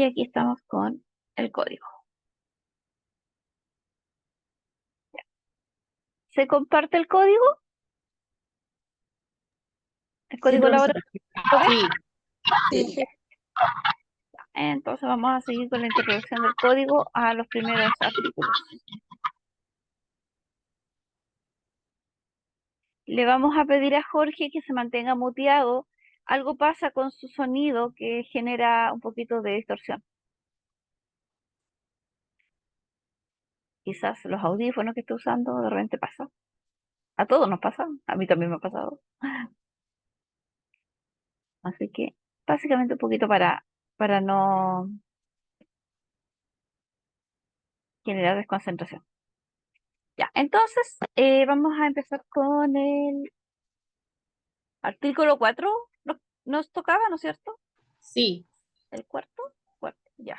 Y aquí estamos con el código. ¿Se comparte el código? ¿El Sí, código laboral? profesora. ¿Lo ven? Sí, Sí. sí. Entonces vamos a seguir con la introducción del código a los primeros artículos. Le vamos a pedir a Jorge que se mantenga muteado. Algo pasa con su sonido que genera un poquito de distorsión. Quizás los audífonos que esté usando de repente pasa. A todos nos pasa. A mí también me ha pasado. Así que básicamente un poquito para no generar desconcentración. Ya, entonces vamos a empezar con el artículo 4. Nos tocaba, ¿no es cierto? Sí. El cuarto. Cuarto, ya.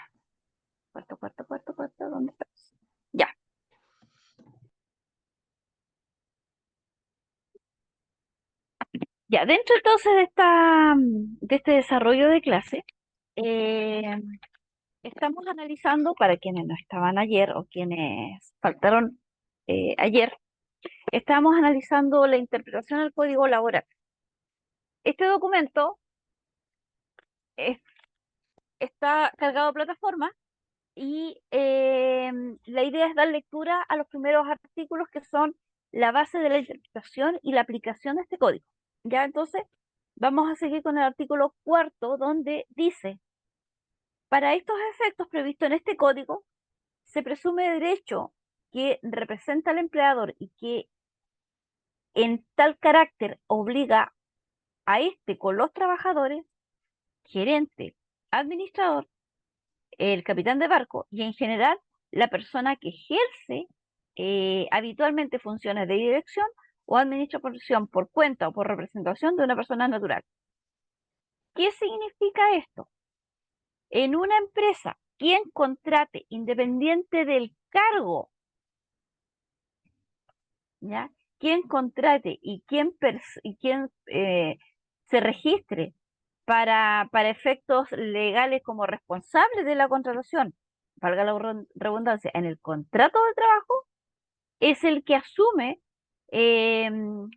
Cuarto. ¿Dónde estamos? Ya. Ya, dentro entonces de este desarrollo de clase, eh, estamos analizando, para quienes no estaban ayer o quienes faltaron ayer, estamos analizando la interpretación del código laboral. Este documento es- está cargado de plataforma y la idea es dar lectura a los primeros artículos que son la base de la interpretación y la aplicación de este código. Ya, entonces, vamos a seguir con el artículo cuarto, donde dice: para estos efectos previstos en este código, se presume derecho que representa al empleador y que en tal carácter obliga a este con los trabajadores, gerente, administrador, el capitán de barco y en general la persona que ejerce habitualmente funciones de dirección o administración por cuenta o por representación de una persona natural. ¿Qué significa esto? En una empresa, quien contrate, independiente del cargo, ¿ya? Quien contrate y quien se registre para efectos legales como responsable de la contratación, valga la redundancia, en el contrato de trabajo, es el que asume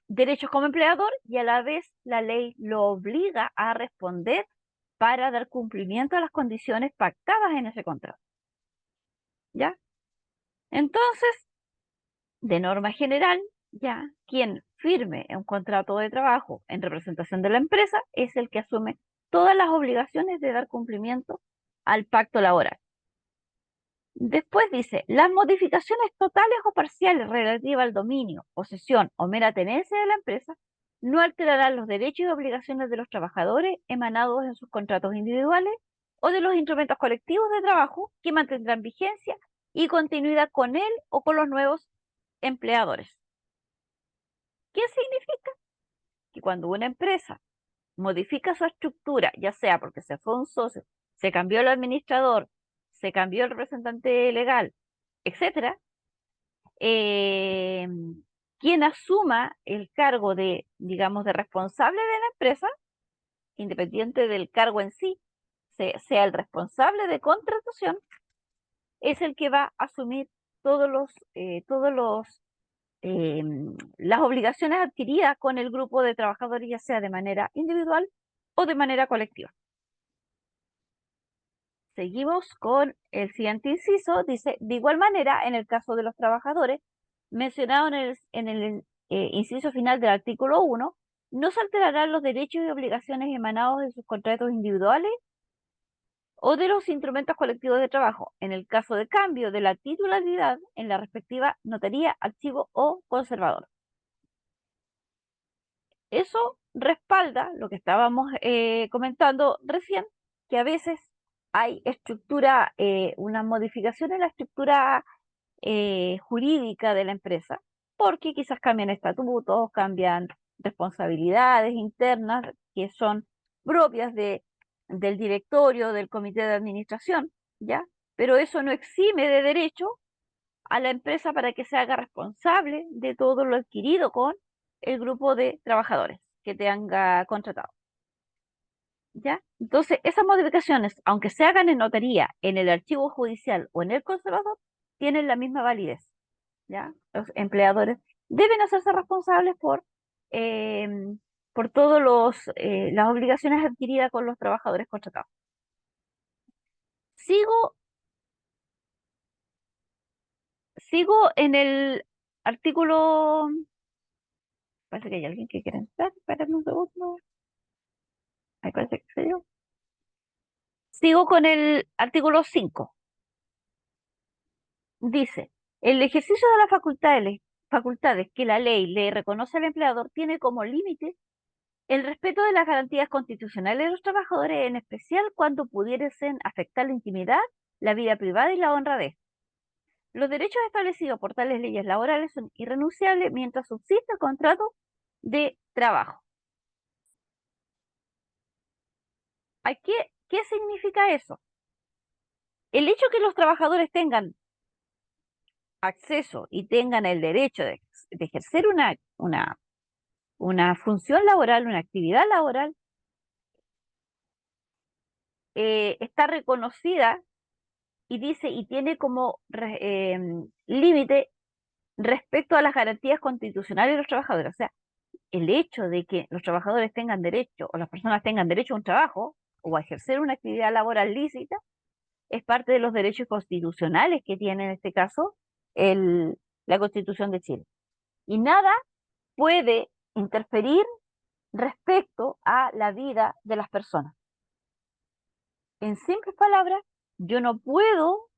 derechos como empleador y a la vez la ley lo obliga a responder para dar cumplimiento a las condiciones pactadas en ese contrato. ¿Ya? Entonces, de norma general, ya quien firme un contrato de trabajo en representación de la empresa es el que asume todas las obligaciones de dar cumplimiento al pacto laboral. Después dice: las modificaciones totales o parciales relativas al dominio, posesión o mera tenencia de la empresa no alterarán los derechos y obligaciones de los trabajadores emanados en sus contratos individuales o de los instrumentos colectivos de trabajo que mantendrán vigencia y continuidad con él o con los nuevos empleadores. ¿Qué significa? Que cuando una empresa modifica su estructura, ya sea porque se fue un socio, se cambió el administrador, se cambió el representante legal, etcétera, eh, quien asuma el cargo de, digamos, de responsable de la empresa, independiente del cargo en sí, sea el responsable de contratación, es el que va a asumir todos los las obligaciones adquiridas con el grupo de trabajadores, ya sea de manera individual o de manera colectiva. Seguimos con el siguiente inciso. Dice: de igual manera, en el caso de los trabajadores, mencionado en el inciso final del artículo 1, no se alterarán los derechos y obligaciones emanados de sus contratos individuales o de los instrumentos colectivos de trabajo, en el caso de cambio de la titularidad en la respectiva notaría, archivo o conservador. Eso respalda lo que estábamos comentando recién, que a veces hay una modificación en la estructura jurídica de la empresa, porque quizás cambian estatutos, cambian responsabilidades internas que son propias del directorio, del comité de administración, ¿ya? Pero eso no exime de derecho a la empresa para que se haga responsable de todo lo adquirido con el grupo de trabajadores que te haya contratado. ¿ya? Entonces, esas modificaciones, aunque se hagan en notaría, en el archivo judicial o en el conservador, tienen la misma validez, ¿ya? Los empleadores deben hacerse responsables em, por todas las obligaciones adquiridas con los trabajadores contratados. Sigo, sigo en el artículo, parece que hay alguien que quiere entrar, espérame un segundo, ahí parece que soy yo. Sigo con el artículo 5. Dice, el ejercicio de las facultades que la ley le reconoce al empleador tiene como límite el respeto de las garantías constitucionales de los trabajadores, en especial cuando pudiesen afectar la intimidad, la vida privada y la honradez. Los derechos establecidos por tales leyes laborales son irrenunciables mientras subsista el contrato de trabajo. ¿Qué significa eso? El hecho que los trabajadores tengan acceso y tengan el derecho de ejercer una función laboral, una actividad laboral, está reconocida y dice y tiene como límite respecto a las garantías constitucionales de los trabajadores. O sea, el hecho de que los trabajadores tengan derecho o las personas tengan derecho a un trabajo o a ejercer una actividad laboral lícita es parte de los derechos constitucionales que tiene en este caso el, la Constitución de Chile. Y nada puede interferir respecto a la vida de las personas. En simples palabras, yo no puedo,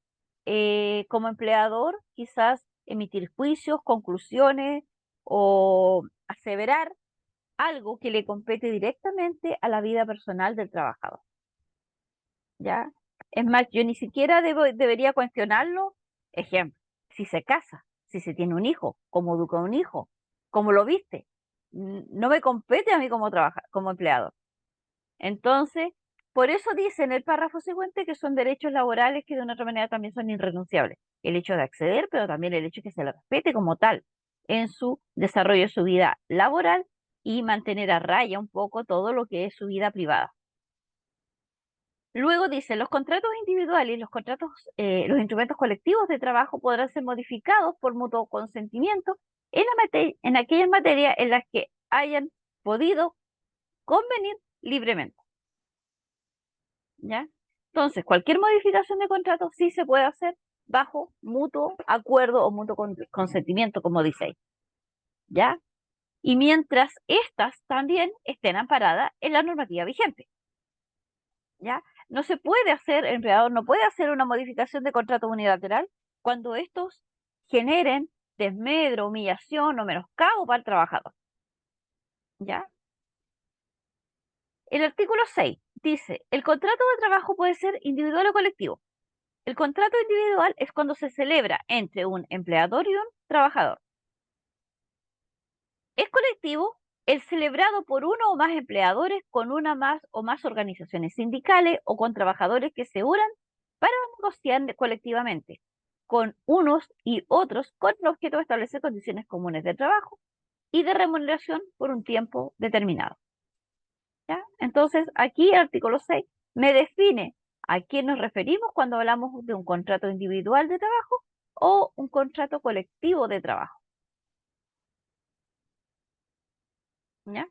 como empleador, quizás emitir juicios, conclusiones o aseverar algo que le compete directamente a la vida personal del trabajador. ¿Ya? Es más, yo ni siquiera debería cuestionarlo. Ejemplo, si se casa, si se tiene un hijo, cómo educa a un hijo, cómo lo viste. No me compete a mí como empleador. Entonces, por eso dice en el párrafo siguiente que son derechos laborales que de una otra manera también son irrenunciables. El hecho de acceder, pero también el hecho de que se le respete como tal en su desarrollo de su vida laboral y mantener a raya un poco todo lo que es su vida privada. Luego dice, los contratos individuales y los instrumentos colectivos de trabajo podrán ser modificados por mutuo consentimiento en aquellas materias en las que hayan podido convenir libremente. ¿Ya? Entonces, cualquier modificación de contrato sí se puede hacer bajo mutuo acuerdo o mutuo consentimiento, como dice ahí. ¿Ya? Y mientras estas también estén amparadas en la normativa vigente. ¿Ya? No se puede hacer, el empleador no puede hacer una modificación de contrato unilateral cuando estos generen desmedro, humillación o menoscabo para el trabajador. ¿Ya? El artículo 6 dice, el contrato de trabajo puede ser individual o colectivo. El contrato individual es cuando se celebra entre un empleador y un trabajador. Es colectivo el celebrado por uno o más empleadores con una más o más organizaciones sindicales o con trabajadores que se unan para negociar colectivamente con unos y otros con el objeto de establecer condiciones comunes de trabajo y de remuneración por un tiempo determinado. ¿Ya? Entonces, aquí el artículo 6 me define a qué nos referimos cuando hablamos de un contrato individual de trabajo o un contrato colectivo de trabajo. ¿Ya?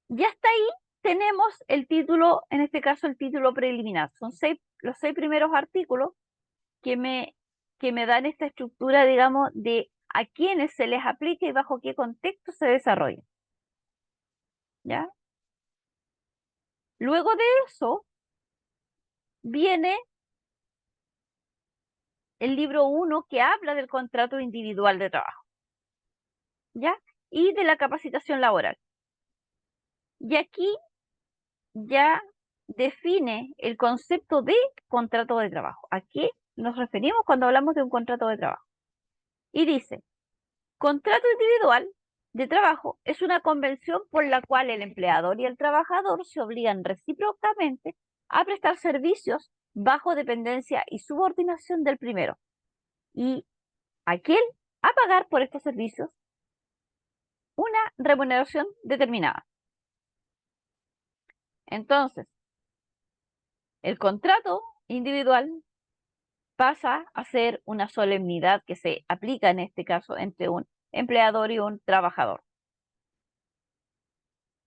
Y hasta ahí tenemos el título, en este caso el título preliminar. Son los 6 primeros artículos que que me dan esta estructura, digamos, de a quiénes se les aplica y bajo qué contexto se desarrolla. ¿Ya? Luego de eso viene el libro 1 que habla del contrato individual de trabajo, ¿ya? Y de la capacitación laboral. Y aquí ya define el concepto de contrato de trabajo. ¿A qué nos referimos cuando hablamos de un contrato de trabajo? Y dice, contrato individual de trabajo es una convención por la cual el empleador y el trabajador se obligan recíprocamente a prestar servicios bajo dependencia y subordinación del primero, y aquel a pagar por estos servicios una remuneración determinada. Entonces, el contrato individual pasa a ser una solemnidad que se aplica en este caso entre un empleador y un trabajador,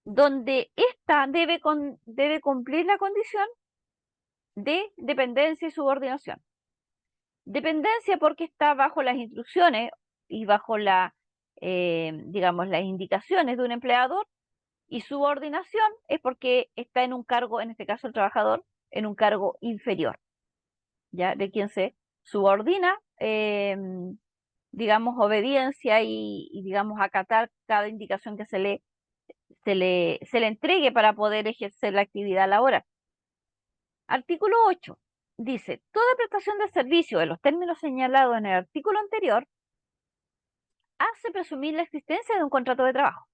donde ésta debe cumplir la condición de dependencia y subordinación. Dependencia porque está bajo las instrucciones y bajo digamos, las indicaciones de un empleador, y subordinación es porque está en un cargo, en este caso el trabajador, en un cargo inferior, ¿ya? De quien se subordina, digamos, obediencia digamos, acatar cada indicación que se le entregue para poder ejercer la actividad laboral. Artículo 8 dice, toda prestación de servicio de los términos señalados en el artículo anterior hace presumir la existencia de un contrato de trabajo.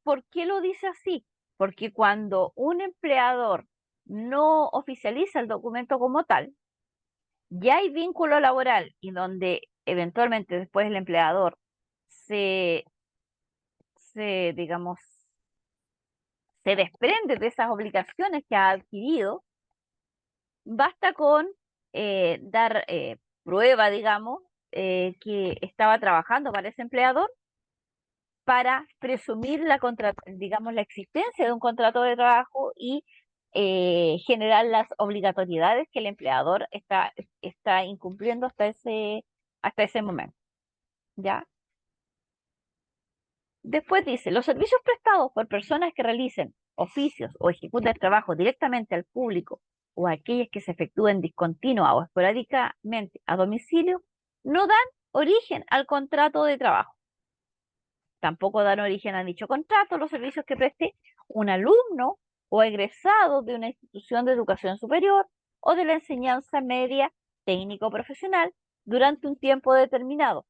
¿Por qué lo dice así? Porque cuando un empleador no oficializa el documento como tal, ya hay vínculo laboral y donde eventualmente después el empleador se, digamos, se desprende de esas obligaciones que ha adquirido. Basta con dar prueba, digamos, que estaba trabajando para ese empleador para presumir digamos, la existencia de un contrato de trabajo y generar las obligatoriedades que el empleador está incumpliendo hasta ese momento, ¿ya? Después dice, los servicios prestados por personas que realicen oficios o ejecuten trabajo directamente al público o aquellas que se efectúen discontinua o esporádicamente a domicilio no dan origen al contrato de trabajo. Tampoco dan origen a dicho contrato los servicios que preste un alumno o egresado de una institución de educación superior o de la enseñanza media técnico-profesional durante un tiempo determinado,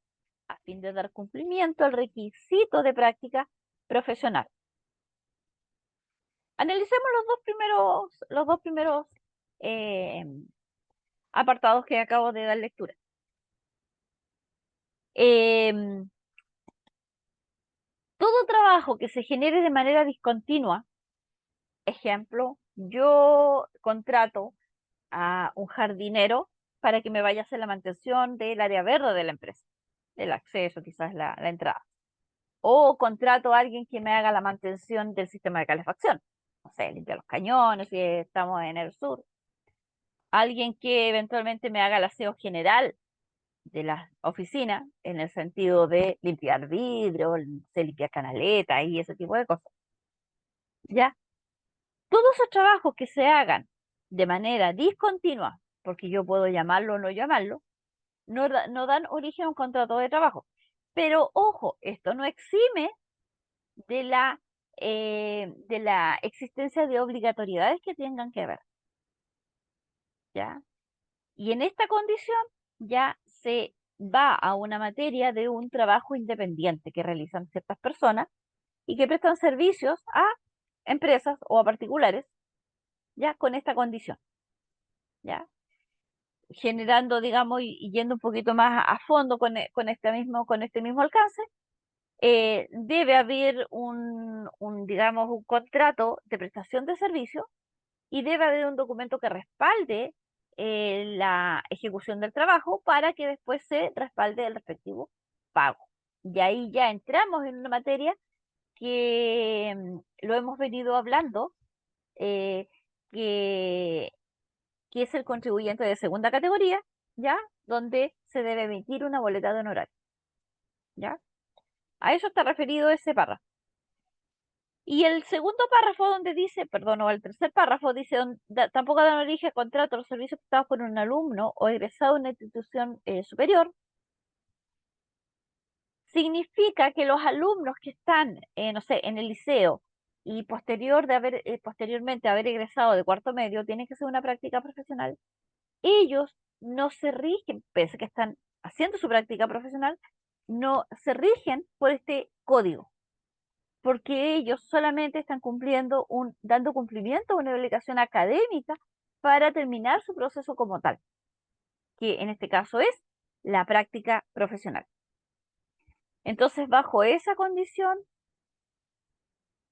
a fin de dar cumplimiento al requisito de práctica profesional. Analicemos los dos primeros eh, apartados que acabo de dar lectura. Em, Todo trabajo que se genere de manera discontinua, ejemplo, yo contrato a un jardinero para que me vaya a hacer la mantención del área verde de la empresa, el acceso, quizás la entrada. O contrato a alguien que me haga la mantención del sistema de calefacción. No sé, limpiar los cañones si estamos en el sur. Alguien que eventualmente me haga el aseo general de la oficina, en el sentido de limpiar vidrio, se limpiar canaletas y ese tipo de cosas. ¿Ya? Todos esos trabajos que se hagan de manera discontinua, porque yo puedo llamarlo o no llamarlo, no dan origen a un contrato de trabajo. Pero ojo, esto no exime de la existencia de obligatoriedades que tengan que ver, ¿ya? Y en esta condición ya se va a una materia de un trabajo independiente que realizan ciertas personas y que prestan servicios a empresas o a particulares, ya con esta condición, ¿ya? Generando, digamos, y yendo un poquito más a fondo con este mismo alcance, debe haber digamos, un contrato de prestación de servicio y debe haber un documento que respalde la ejecución del trabajo para que después se respalde el respectivo pago. Y ahí ya entramos en una materia que lo hemos venido hablando, eh, que, que es el contribuyente de segunda categoría, ¿ya? Donde se debe emitir una boleta de honorario, ¿ya? A eso está referido ese párrafo. Y el segundo párrafo donde dice, perdón, o el tercer párrafo dice, tampoco dan origen a contrato los servicios prestados por un alumno o egresado de una institución superior, significa que los alumnos que están, no sé, en el liceo y posteriormente haber egresado de cuarto medio, tienen que hacer una práctica profesional. Ellos no se rigen, pese a que están haciendo su práctica profesional, no se rigen por este código, porque ellos solamente están dando cumplimiento a una obligación académica para terminar su proceso como tal, que en este caso es la práctica profesional. Entonces, bajo esa condición,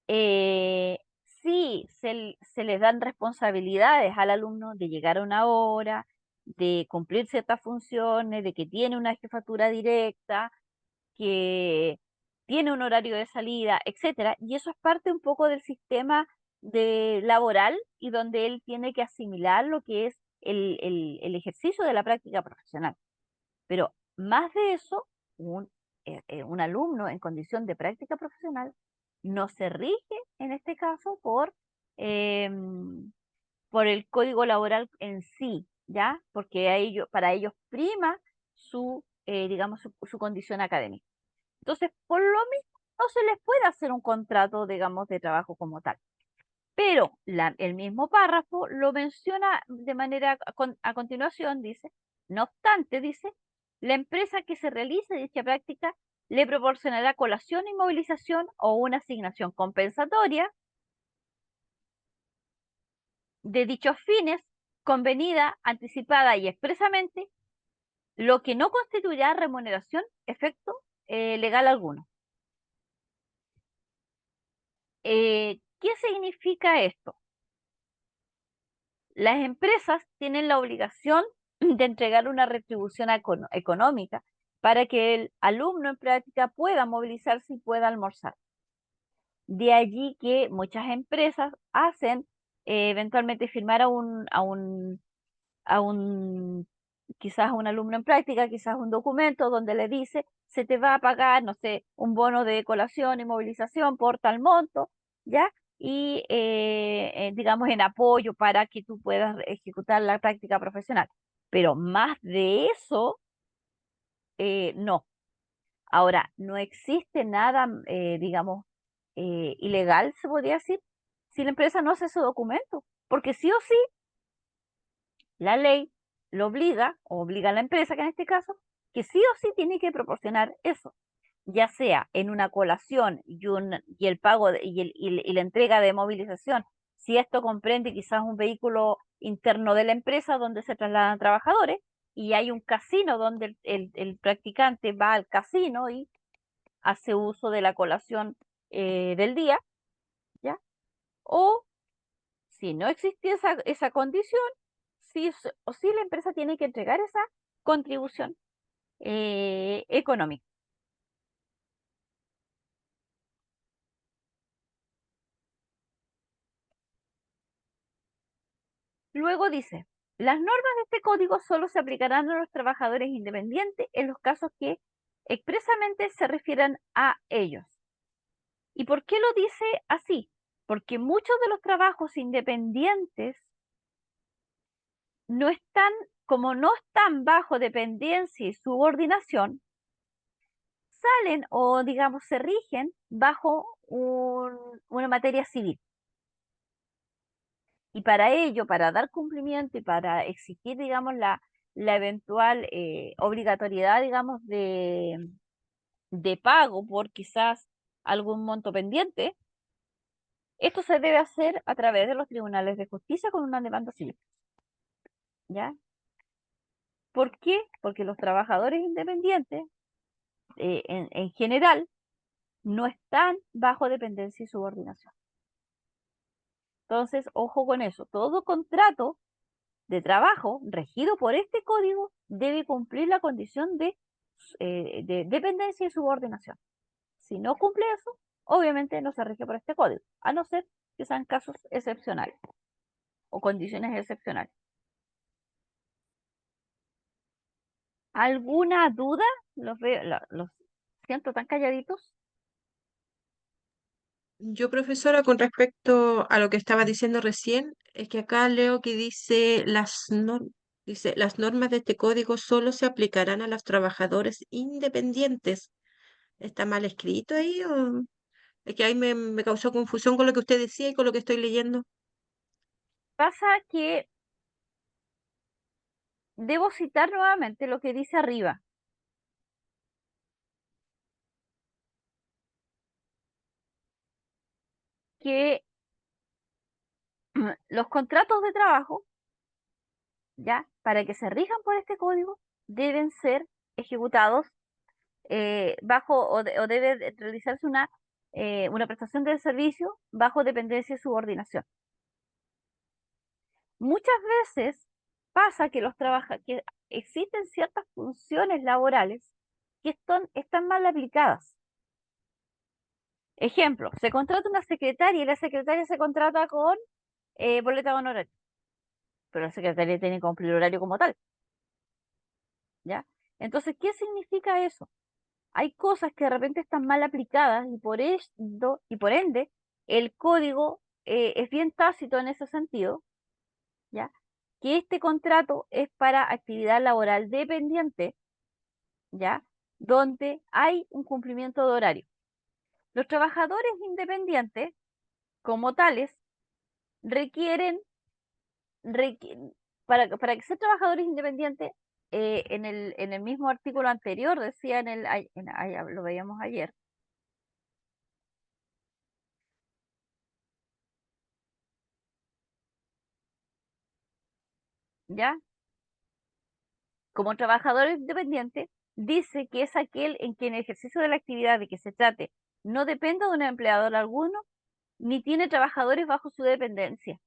eh, sí se les dan responsabilidades al alumno de llegar a una hora, de cumplir ciertas funciones, de que tiene una jefatura directa, que tiene un horario de salida, etcétera, y eso es parte un poco del sistema de laboral y donde él tiene que asimilar lo que es el ejercicio de la práctica profesional. Pero más de eso, un alumno en condición de práctica profesional no se rige, en este caso, por el código laboral en sí, ¿ya? Porque para ellos prima digamos, su condición académica. Entonces, por lo mismo, no se les puede hacer un contrato, digamos, de trabajo como tal. Pero el mismo párrafo lo menciona de manera a continuación, dice, no obstante, dice, la empresa que se realice dicha práctica le proporcionará colación y movilización o una asignación compensatoria de dichos fines, convenida, anticipada y expresamente, lo que no constituirá remuneración, efecto legal alguno. ¿Qué significa esto? Las empresas tienen la obligación de entregar una retribución económica para que el alumno en práctica pueda movilizarse y pueda almorzar. De allí que muchas empresas hacen eventualmente firmar a un, quizás a un alumno en práctica, quizás un documento donde le dice, se te va a pagar, no sé, un bono de colación y movilización por tal monto, ¿ya? Y, digamos, en apoyo para que tú puedas ejecutar la práctica profesional. Pero más de eso, no. Ahora, no existe nada, digamos, ilegal, se podría decir, si la empresa no hace su documento, porque sí o sí la ley lo obliga, o obliga a la empresa, que en este caso, que sí o sí tiene que proporcionar eso, ya sea en una colación y el pago y la entrega de movilización, si esto comprende quizás un vehículo interno de la empresa donde se trasladan trabajadores y hay un casino donde el practicante va al casino y hace uso de la colación del día, ¿ya? O si no existía esa condición, o sí la empresa tiene que entregar esa contribución económica. Luego dice, las normas de este código solo se aplicarán a los trabajadores independientes en los casos que expresamente se refieran a ellos. ¿Y por qué lo dice así? Porque muchos de los trabajos independientes no están, como no están bajo dependencia y subordinación, salen o digamos se rigen bajo una materia civil. Y para ello, para dar cumplimiento y para exigir, digamos, la eventual obligatoriedad, digamos, de pago por quizás algún monto pendiente, esto se debe hacer a través de los tribunales de justicia con una demanda civil. ¿Ya? ¿Por qué? Porque los trabajadores independientes, en general, no están bajo dependencia y subordinación. Entonces, ojo con eso. Todo contrato de trabajo regido por este código debe cumplir la condición de dependencia y subordinación. Si no cumple eso, obviamente no se rige por este código, a no ser que sean casos excepcionales o condiciones excepcionales. ¿Alguna duda? Los siento tan calladitos. Yo, profesora, con respecto a lo que estaba diciendo recién, es que acá leo que dice, las normas de este código solo se aplicarán a los trabajadores independientes. ¿Está mal escrito ahí o es que ahí me causó confusión con lo que usted decía y con lo que estoy leyendo? Pasa que debo citar nuevamente lo que dice arriba, que los contratos de trabajo, ya, para que se rijan por este código, deben ser ejecutados o debe realizarse una prestación de servicio bajo dependencia y subordinación. Muchas veces pasa que existen ciertas funciones laborales que están mal aplicadas. Ejemplo, se contrata una secretaria y la secretaria se contrata con boleta de honorario, pero la secretaria tiene que cumplir horario como tal, ¿ya? Entonces, ¿qué significa eso? Hay cosas que de repente están mal aplicadas y por ende el código es bien tácito en ese sentido, ¿ya? Que este contrato es para actividad laboral dependiente, ¿ya? Donde hay un cumplimiento de horario. Los trabajadores independientes, como tales, requieren, requi- para que sean trabajadores independientes, en el mismo artículo anterior, decía lo veíamos ayer, ¿ya? Como trabajador independiente, dice que es aquel en quien el ejercicio de la actividad de que se trate no depende de un empleador alguno, ni tiene trabajadores bajo su dependencia.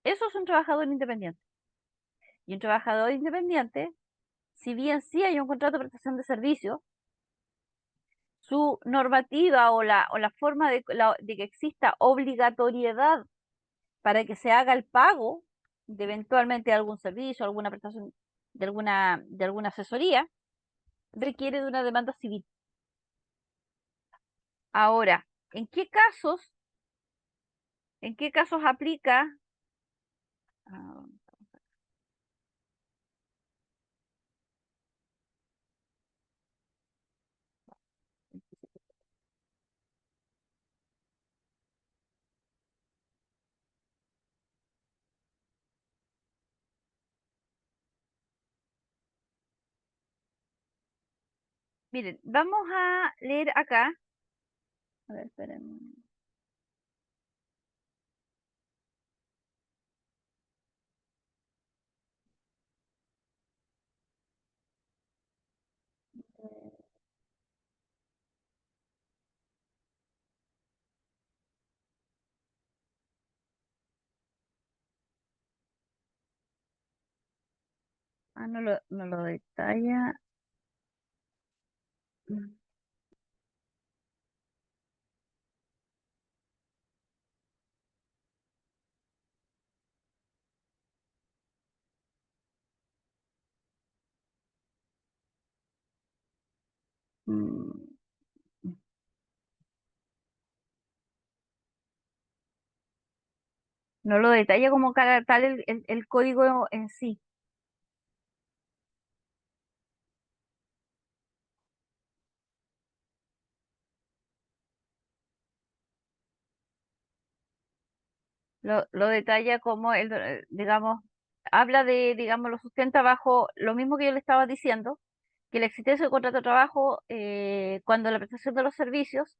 Eso es un trabajador independiente. Y un trabajador independiente, si bien sí hay un contrato de prestación de servicio, su normativa o la forma de que exista obligatoriedad para que se haga el pago de eventualmente algún servicio, alguna prestación de alguna asesoría, requiere de una demanda civil. Ahora, en qué casos aplica? Ah, miren, vamos a leer acá. A ver, espérenme. No lo detalla. Mm, no lo detalla como tal el código en sí. Lo detalla como digamos, habla de, digamos, lo sustenta bajo lo mismo que yo le estaba diciendo, que la existencia de contrato de trabajo, cuando la prestación de los servicios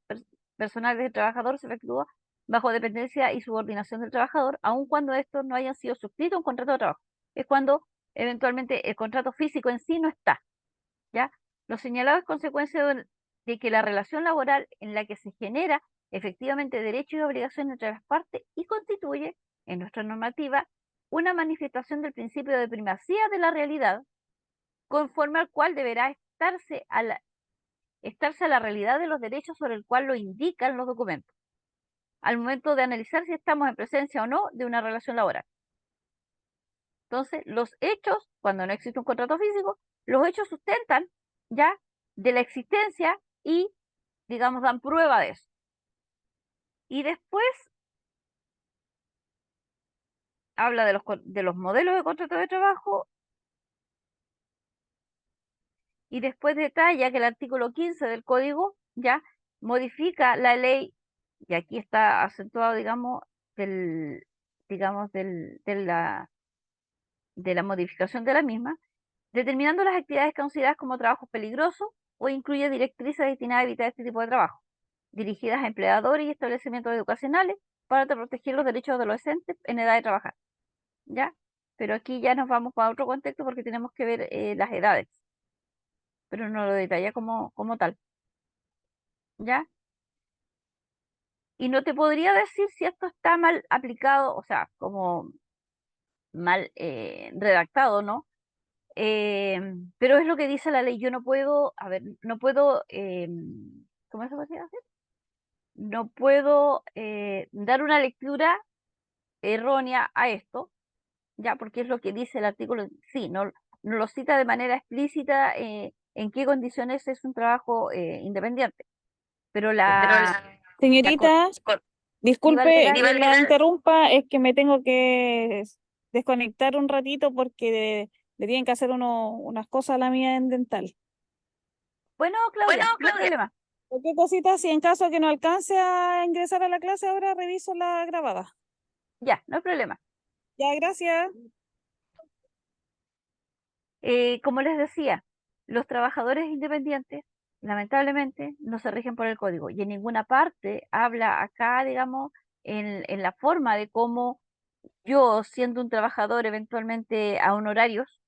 personales del trabajador se efectúa bajo dependencia y subordinación del trabajador, aun cuando estos no hayan sido suscritos a un contrato de trabajo. Es cuando eventualmente el contrato físico en sí no está, ¿ya? Lo señalado es consecuencia de que la relación laboral en la que se genera efectivamente derechos y obligaciones entre las partes y constituye, en nuestra normativa, una manifestación del principio de primacía de la realidad, conforme al cual deberá estarse a la realidad de los derechos sobre el cual lo indican los documentos, al momento de analizar si estamos en presencia o no de una relación laboral. Entonces, los hechos, cuando no existe un contrato físico, los hechos sustentan ya de la existencia y, digamos, dan prueba de eso. Y después habla de los modelos de contrato de trabajo y después detalla que el artículo 15 del código ya modifica la ley, y aquí está acentuado, digamos, del, de la modificación de la misma, determinando las actividades consideradas como trabajos peligrosos o incluye directrices destinadas a evitar este tipo de trabajo, dirigidas a empleadores y establecimientos educacionales para proteger los derechos de los adolescentes en edad de trabajar, ¿ya? pero aquí ya nos vamos para otro contexto porque tenemos que ver las edades, pero no lo detalla como tal, ¿ya? Y no te podría decir si esto está mal aplicado, o sea, como mal redactado, ¿no? Pero es lo que dice la ley. Yo no puedo, a ver, no puedo, ¿cómo se podría hacer? No puedo dar una lectura errónea a esto, ya, porque es lo que dice el artículo. Sí, no lo cita de manera explícita en qué condiciones es un trabajo independiente, pero Pero la Señorita, correctiva disculpe legal, que la interrumpa, es que me tengo que desconectar un ratito porque le tienen que hacer unas cosas a la mía en dental. bueno, Claudia, no hay problema. Cualquier cosita, si en caso que no alcance a ingresar a la clase ahora, reviso la grabada. Ya, no hay problema. Ya, gracias. Como les decía, los trabajadores independientes, lamentablemente, no se rigen por el código y en ninguna parte habla acá, digamos, en la forma de cómo yo, siendo un trabajador eventualmente a honorarios,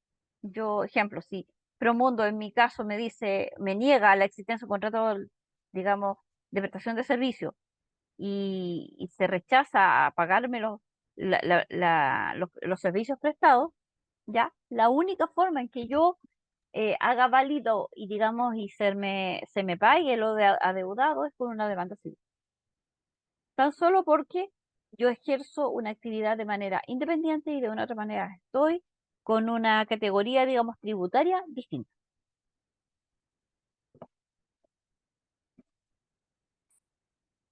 yo, ejemplo, si Promundo en mi caso me dice, me niega la existencia de un contrato, digamos, de prestación de servicio y se rechaza a pagarme los servicios prestados, ¿ya? La única forma en que yo haga válido y digamos y se me pague lo de adeudado es con una demanda civil. Tan solo porque yo ejerzo una actividad de manera independiente y de una otra manera estoy con una categoría, digamos, tributaria distinta.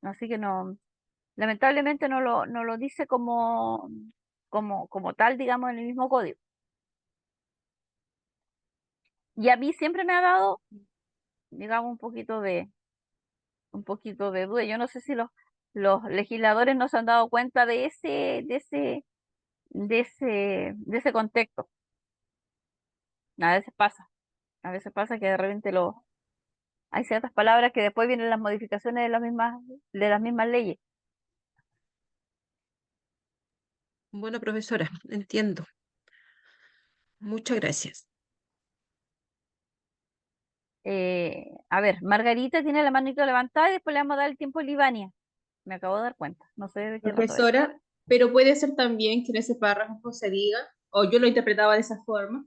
Así que no, lamentablemente no lo dice como tal, digamos, en el mismo código. Y a mí siempre me ha dado, digamos, un poquito de duda. Yo no sé si los legisladores no se han dado cuenta de ese contexto. A veces pasa, a veces pasa que de repente hay ciertas palabras que después vienen las modificaciones de las mismas leyes. Bueno, profesora, entiendo. Muchas gracias. A ver, Margarita tiene la manito levantada y después le vamos a dar el tiempo a Livania. Me acabo de dar cuenta, no sé de qué rato es. Profesora, pero puede ser también que en ese párrafo se diga, o yo lo interpretaba de esa forma,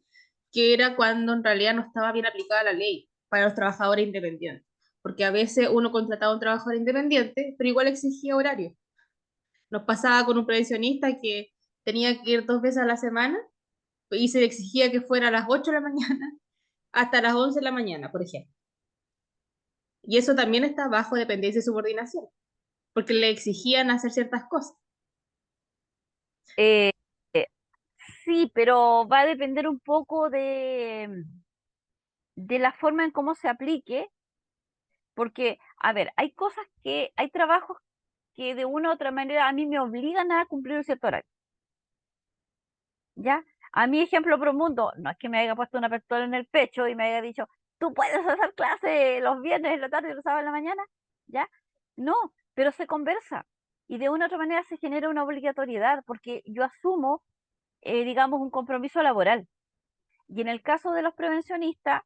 que era cuando en realidad no estaba bien aplicada la ley para los trabajadores independientes. Porque a veces uno contrataba a un trabajador independiente, pero igual exigía horario. Nos pasaba con un previsionista que tenía que ir 2 veces a la semana y se le exigía que fuera a las 8 de la mañana hasta las 11 de la mañana, por ejemplo. Y eso también está bajo dependencia y subordinación, porque le exigían hacer ciertas cosas. Eh, eh, sí, pero va a depender un poco de la forma en cómo se aplique, porque, a ver, hay trabajos que de una u otra manera a mí me obligan a cumplir un cierto horario, ¿ya? A mi ejemplo pro mundo, no es que me haya puesto una pistola en el pecho y me haya dicho, tú puedes hacer clase los viernes en la tarde y los sábados en la mañana, ¿ya? No, pero se conversa y de una u otra manera se genera una obligatoriedad porque yo asumo, digamos, un compromiso laboral. Y en el caso de los prevencionistas,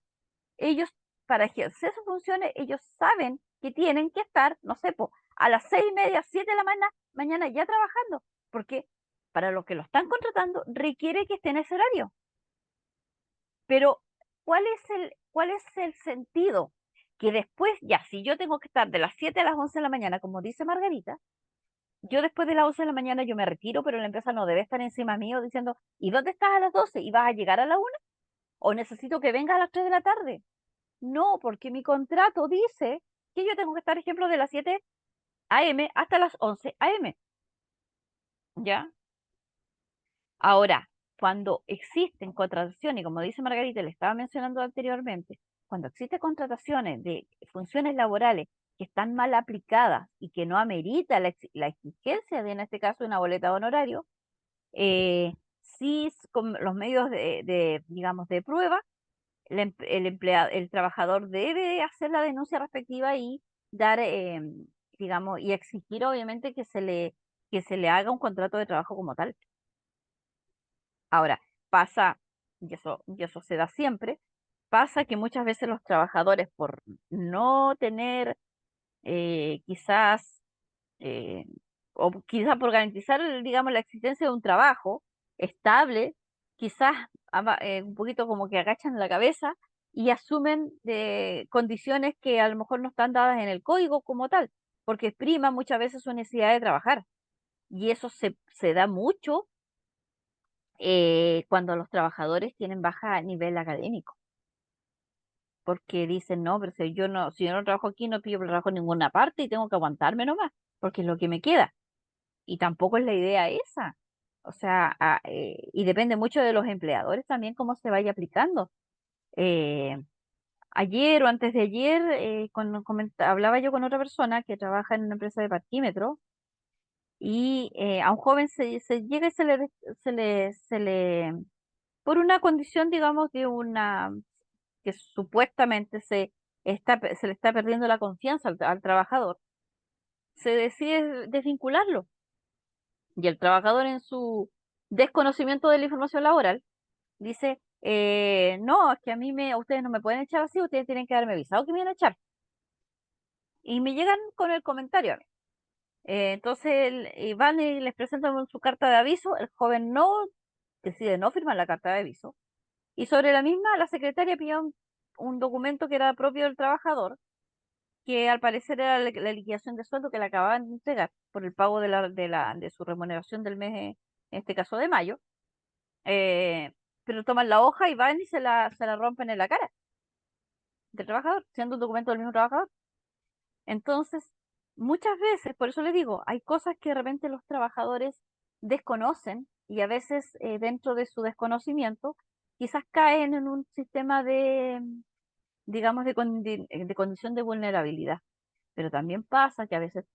ellos, para ejercer sus funciones, ellos saben que tienen que estar, no sé, po, a las 6:30, 7 de la mañana ya trabajando, porque para lo que lo están contratando requiere que esté en ese horario. Pero, cuál es el sentido? Que después, ya, si yo tengo que estar de las 7 a las 11 de la mañana, como dice Margarita, yo después de las 11 de la mañana yo me retiro, pero la empresa no debe estar encima mío diciendo, ¿y dónde estás a las 12? ¿Y vas a llegar a la 1? ¿O necesito que vengas a las 3 de la tarde? No, porque mi contrato dice que yo tengo que estar, ejemplo, de las 7 a.m. hasta las 11 a.m. ¿Ya? Ahora, cuando existen contrataciones, y como dice Margarita, le estaba mencionando anteriormente, cuando existen contrataciones de funciones laborales que están mal aplicadas y que no amerita la exigencia de, en este caso, una boleta de honorario, sí, con los medios digamos, de prueba, el trabajador debe hacer la denuncia respectiva y dar, digamos, y exigir obviamente que se le haga un contrato de trabajo como tal. Ahora, pasa, y eso se da siempre, pasa que muchas veces los trabajadores por no tener quizás, eh, o quizás por garantizar, digamos, la existencia de un trabajo estable, quizás un poquito como que agachan la cabeza y asumen condiciones que a lo mejor no están dadas en el código como tal, porque prima muchas veces su necesidad de trabajar. Y eso se da mucho cuando los trabajadores tienen baja nivel académico, porque dicen, no, pero si yo no trabajo aquí, no pillo trabajo en ninguna parte y tengo que aguantarme nomás, porque es lo que me queda. Y tampoco es la idea esa. O sea, y depende mucho de los empleadores también cómo se vaya aplicando. Eh, Ayer o antes de ayer, hablaba yo con otra persona que trabaja en una empresa de parquímetro y a un joven se llega y por una condición, digamos, que supuestamente se le está perdiendo la confianza al trabajador, se decide desvincularlo. Y el trabajador en su desconocimiento de la información laboral dice, no, es que ustedes no me pueden echar así, ustedes tienen que darme avisado que me van a echar. Y me llegan con el comentario a mí. Entonces van y les presentan su carta de aviso, el joven decide no firmar la carta de aviso, y sobre la misma la secretaria pide un documento que era propio del trabajador, que al parecer era la liquidación de sueldo que le acababan de entregar por el pago de su remuneración del mes, en este caso de mayo, pero toman la hoja y van y se la rompen en la cara del trabajador, siendo un documento del mismo trabajador. Entonces, muchas veces, por eso les digo, hay cosas que de repente los trabajadores desconocen y a veces dentro de su desconocimiento quizás caen en un sistema digamos, de condición de vulnerabilidad. Pero también pasa que a veces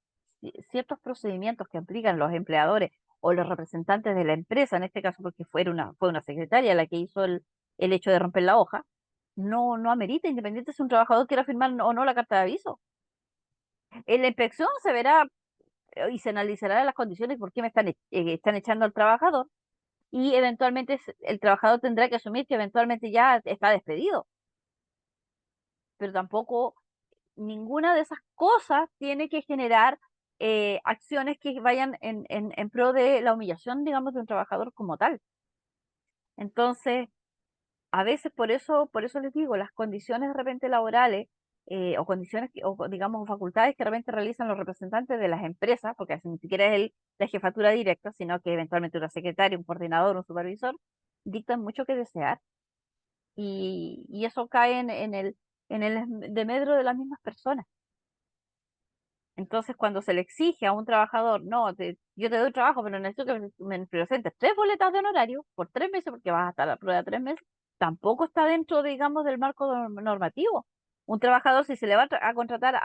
ciertos procedimientos que aplican los empleadores o los representantes de la empresa, en este caso porque fue una secretaria la que hizo el hecho de romper la hoja, no amerita, independiente si un trabajador quiera firmar o no la carta de aviso. En la inspección se verá y se analizará las condiciones por qué están echando al trabajador y eventualmente el trabajador tendrá que asumir que eventualmente ya está despedido. Pero tampoco ninguna de esas cosas tiene que generar acciones que vayan en pro de la humillación, digamos, de un trabajador como tal. Entonces, a veces por eso les digo, las condiciones de repente laborales o condiciones, o digamos, facultades que de repente realizan los representantes de las empresas, porque así ni siquiera es la jefatura directa, sino que eventualmente una secretaria, un coordinador, un supervisor, dictan mucho que desear. Y eso cae en el demedro de las mismas personas. Entonces, cuando se le exige a un trabajador, no, yo te doy trabajo, pero necesito que me presentes 3 boletas de honorario por 3 meses, porque vas a estar a la prueba de 3 meses, tampoco está dentro, digamos, del marco normativo. Un trabajador, si se le va a contratar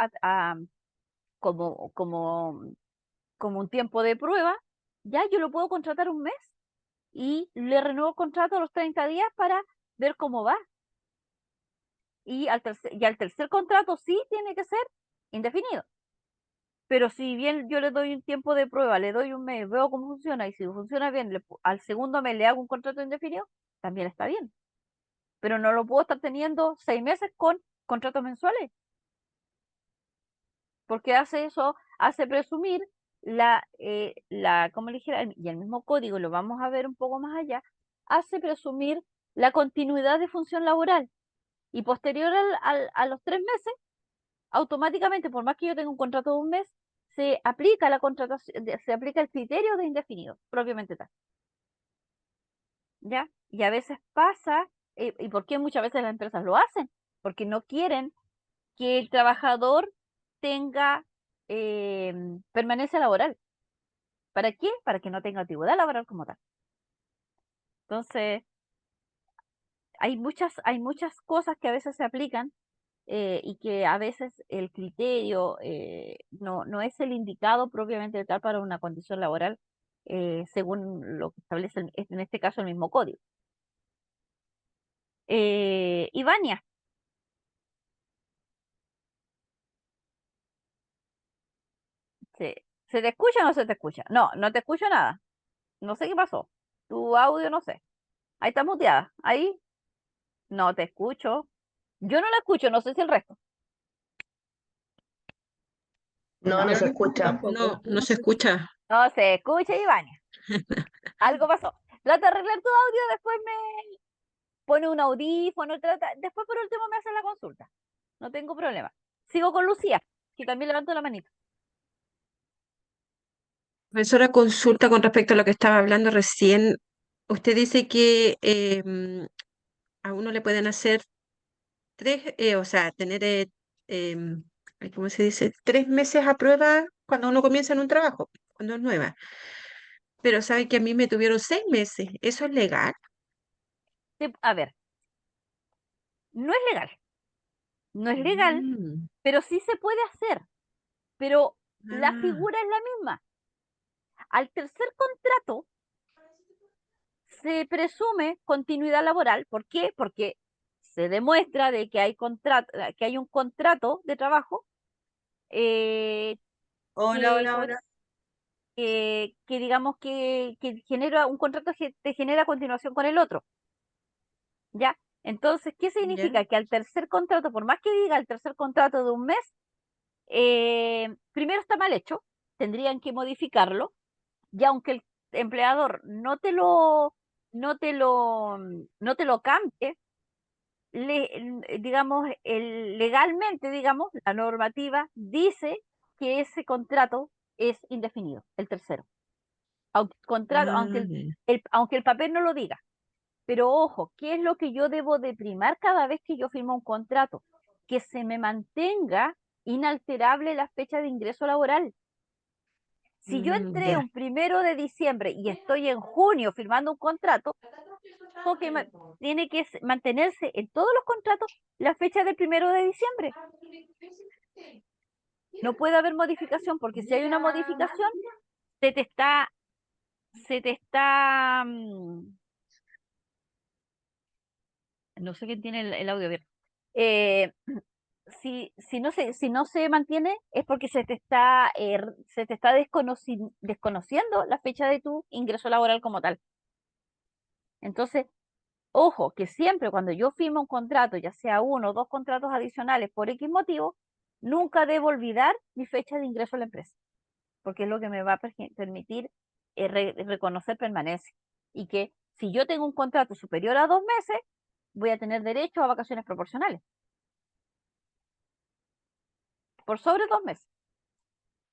como, como, como un tiempo de prueba, ya yo lo puedo contratar un mes y le renuevo el contrato a los 30 días para ver cómo va. Y al tercer contrato sí tiene que ser indefinido. Pero si bien yo le doy un tiempo de prueba, le doy un mes, veo cómo funciona y si funciona bien, al segundo mes le hago un contrato indefinido, también está bien. Pero no lo puedo estar teniendo 6 meses con contratos mensuales, porque hace eso, hace presumir como le dijera, y el mismo código, lo vamos a ver un poco más allá, hace presumir la continuidad de función laboral. Y posterior a los 3 meses, automáticamente, por más que yo tenga un contrato de un mes, se aplica la contratación, se aplica el criterio de indefinido, propiamente tal, ¿ya? Y a veces pasa, ¿y por qué muchas veces las empresas lo hacen? Porque no quieren que el trabajador tenga permanencia laboral. ¿Para qué? Para que no tenga antigüedad laboral como tal. Entonces, hay muchas cosas que a veces se aplican y que a veces el criterio no es el indicado propiamente tal para una condición laboral, según lo que establece en este caso el mismo código. Ivania, ¿se te escucha o no se te escucha? No, no te escucho nada. No sé qué pasó. Tu audio no sé. Ahí está muteada. Ahí no te escucho. Yo no la escucho, no sé si el resto. No, No, no Yo se no escucho escucha. No, tampoco. no se escucha. no se escucha, Ivania. Algo pasó. Trata de arreglar tu audio, después me pone un audífono, después por último me hace la consulta. No tengo problema. Sigo con Lucía, que también levanto la manito. Profesora, consulta con respecto a lo que estaba hablando recién. Usted dice que a uno le pueden hacer o sea, tener, ay, ¿cómo se dice? 3 meses a prueba cuando uno comienza en un trabajo, cuando es nueva. Pero sabe que a mí me tuvieron 6 meses. ¿Eso es legal? A ver, no es legal, no es legal, Mm, pero sí se puede hacer. Pero la ah, figura es la misma. Al tercer contrato se presume continuidad laboral. ¿Por qué? Porque se demuestra de que hay que hay un contrato de trabajo eh, hola, que, hola, ¿cómo hola. que digamos que genera un contrato que te genera continuación con el otro, ¿ya? Entonces, ¿qué ¿Ya? significa? Que al tercer contrato, por más que diga el tercer contrato de un mes, primero está mal hecho, tendrían que modificarlo, y aunque el empleador no te lo cambie, digamos, legalmente, digamos, la normativa dice que ese contrato es indefinido, el tercero. Ah, ya. Aunque el papel no lo diga. Pero ojo, ¿qué es lo que yo debo de primar cada vez que yo firmo un contrato? Que se me mantenga inalterable la fecha de ingreso laboral. Si yo entré Ya. un 1 de diciembre y estoy en junio firmando un contrato, tengo que tiene que mantenerse en todos los contratos la fecha del 1 de diciembre. No puede haber modificación porque si hay una modificación, se te está, se te está, no sé quién tiene el audio abierto. Eh, si no se mantiene es porque se te está desconociendo la fecha de tu ingreso laboral como tal. Entonces, ojo, que siempre cuando yo firmo un contrato, ya sea uno o dos contratos adicionales por X motivo, nunca debo olvidar mi fecha de ingreso a la empresa, porque es lo que me va a permitir reconocer permanencia. Y que si yo tengo un contrato superior a 2 meses, voy a tener derecho a vacaciones proporcionales, por sobre 2 meses.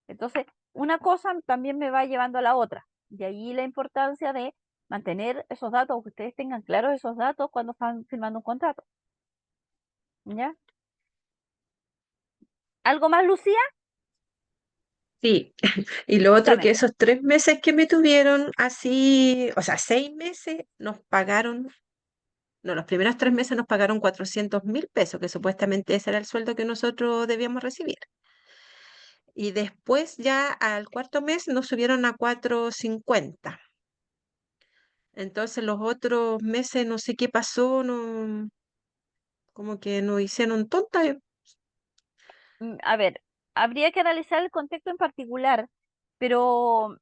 Entonces, una cosa también me va llevando a la otra. De ahí la importancia de mantener esos datos, que ustedes tengan claros esos datos cuando están firmando un contrato. ¿Ya? ¿Algo más, Lucía? Sí, y lo otro Dígame. que esos 3 meses que me tuvieron así, o sea, 6 meses nos pagaron, no, los primeros 3 meses nos pagaron 400.000 pesos, que supuestamente ese era el sueldo que nosotros debíamos recibir. Y después ya al cuarto mes nos subieron a 450. Entonces los otros meses no sé qué pasó, no, como que nos hicieron tontas. A ver, habría que analizar el contexto en particular, pero,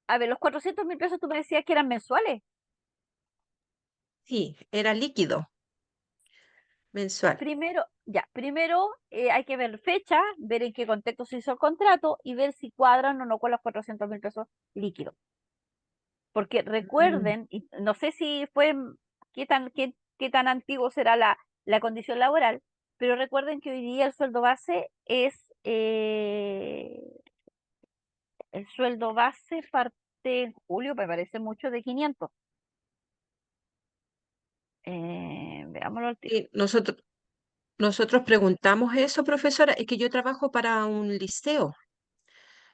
a ver, los 400.000 pesos tú me decías que eran mensuales. Sí, era líquido mensual. Primero hay que ver fecha, ver en qué contexto se hizo el contrato y ver si cuadran o no con los 400.000 pesos líquidos. Porque Mm. recuerden, y no sé si fue, qué tan antiguo será la condición laboral, pero recuerden que hoy día el sueldo base el sueldo base parte en julio, me parece mucho, de 500. Veámoslo al tiro. Y nosotros preguntamos eso, profesora, es que yo trabajo para un liceo,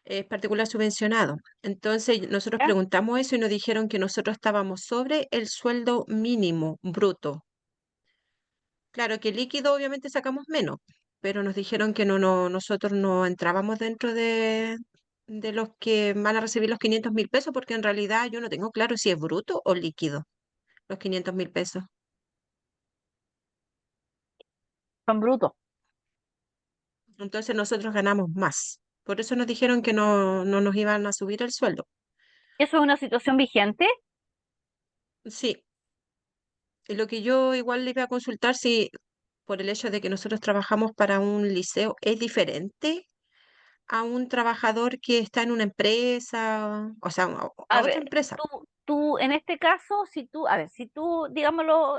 es particular subvencionado. Entonces nosotros ¿Ya? preguntamos eso y nos dijeron que nosotros estábamos sobre el sueldo mínimo bruto. Claro que líquido obviamente sacamos menos, pero nos dijeron que nosotros no entrábamos dentro de los que van a recibir los 500.000 pesos, porque en realidad yo no tengo claro si es bruto o líquido, los 500.000 pesos. Son brutos. Entonces nosotros ganamos más. Por eso nos dijeron que no nos iban a subir el sueldo. ¿Eso es una situación vigente? Sí, y lo que yo igual le iba a consultar si por el hecho de que nosotros trabajamos para un liceo es diferente a un trabajador que está en una empresa, o sea, a A otra ver, empresa. tú en este caso, si tú, a ver, si tú, digámoslo,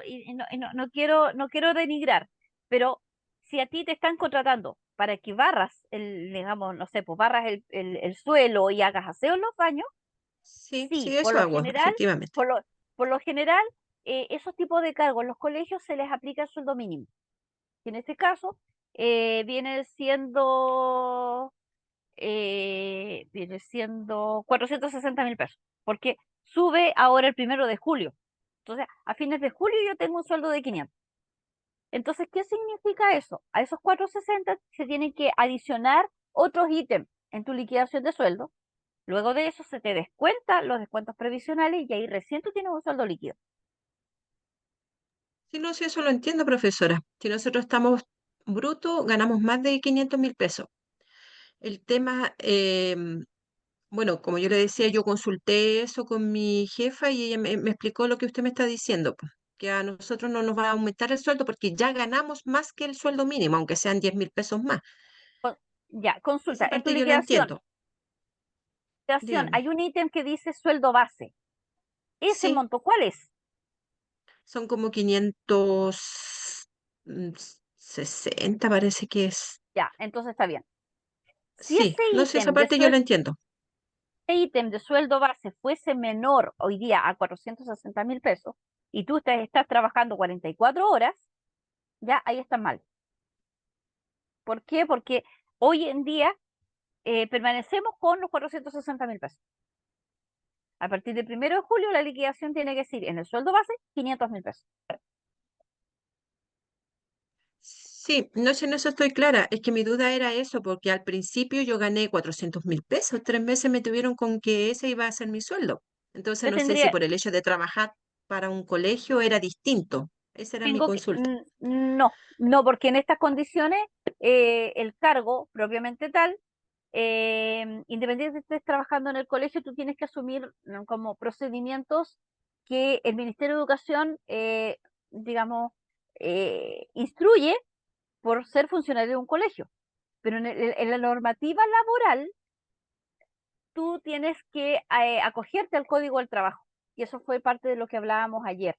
no quiero denigrar, pero si a ti te están contratando para que barras digamos, no sé, pues barras el suelo y hagas aseo en los baños, Sí, sí, sí, eso hago, efectivamente. por lo, por lo general, esos tipos de cargos en los colegios se les aplica el sueldo mínimo. Y en este caso, viene viene siendo 460.000 pesos, porque sube ahora el 1 de julio. Entonces, a fines de julio yo tengo un sueldo de 500. Entonces, ¿qué significa eso? A esos 460 se tienen que adicionar otros ítems en tu liquidación de sueldo. Luego de eso se te descuenta los descuentos previsionales y ahí recién tú tienes un sueldo líquido. Sí, no, sí, eso lo entiendo, profesora. Si nosotros estamos brutos, ganamos más de 500.000 pesos. El tema, bueno, como yo le decía, yo consulté eso con mi jefa y ella me explicó lo que usted me está diciendo, pues, que a nosotros no nos va a aumentar el sueldo porque ya ganamos más que el sueldo mínimo, aunque sean 10.000 pesos más. Ya, consulta, Esa en tu parte yo la entiendo. liquidación Dígame. hay un ítem que dice sueldo base. ¿Ese Sí, monto cuál es? son como 560, parece que es. Ya, entonces está bien. Si Sí, ese no sé, esa ítem de parte yo la sueldo entiendo. ítem de sueldo base fuese menor hoy día a 460.000 pesos y tú estás trabajando 44 horas, ya ahí está mal. ¿Por qué? Porque hoy en día permanecemos con los 460.000 pesos. A partir del 1 de julio la liquidación tiene que ser en el sueldo base 500.000 pesos. Sí, no sé, en eso estoy clara. Es que mi duda era eso, porque al principio yo gané 400.000 pesos. 3 meses me tuvieron con que ese iba a ser mi sueldo. Entonces Yo no sé si tendría, por el hecho de trabajar para un colegio era distinto. Esa era mi consulta. no, porque en estas condiciones el cargo propiamente tal, independiente de estés trabajando en el colegio, tú tienes que asumir, ¿no?, como procedimientos que el Ministerio de Educación, digamos, instruye por ser funcionario de un colegio. Pero en la normativa laboral, tú tienes que acogerte al Código del Trabajo. Y eso fue parte de lo que hablábamos ayer.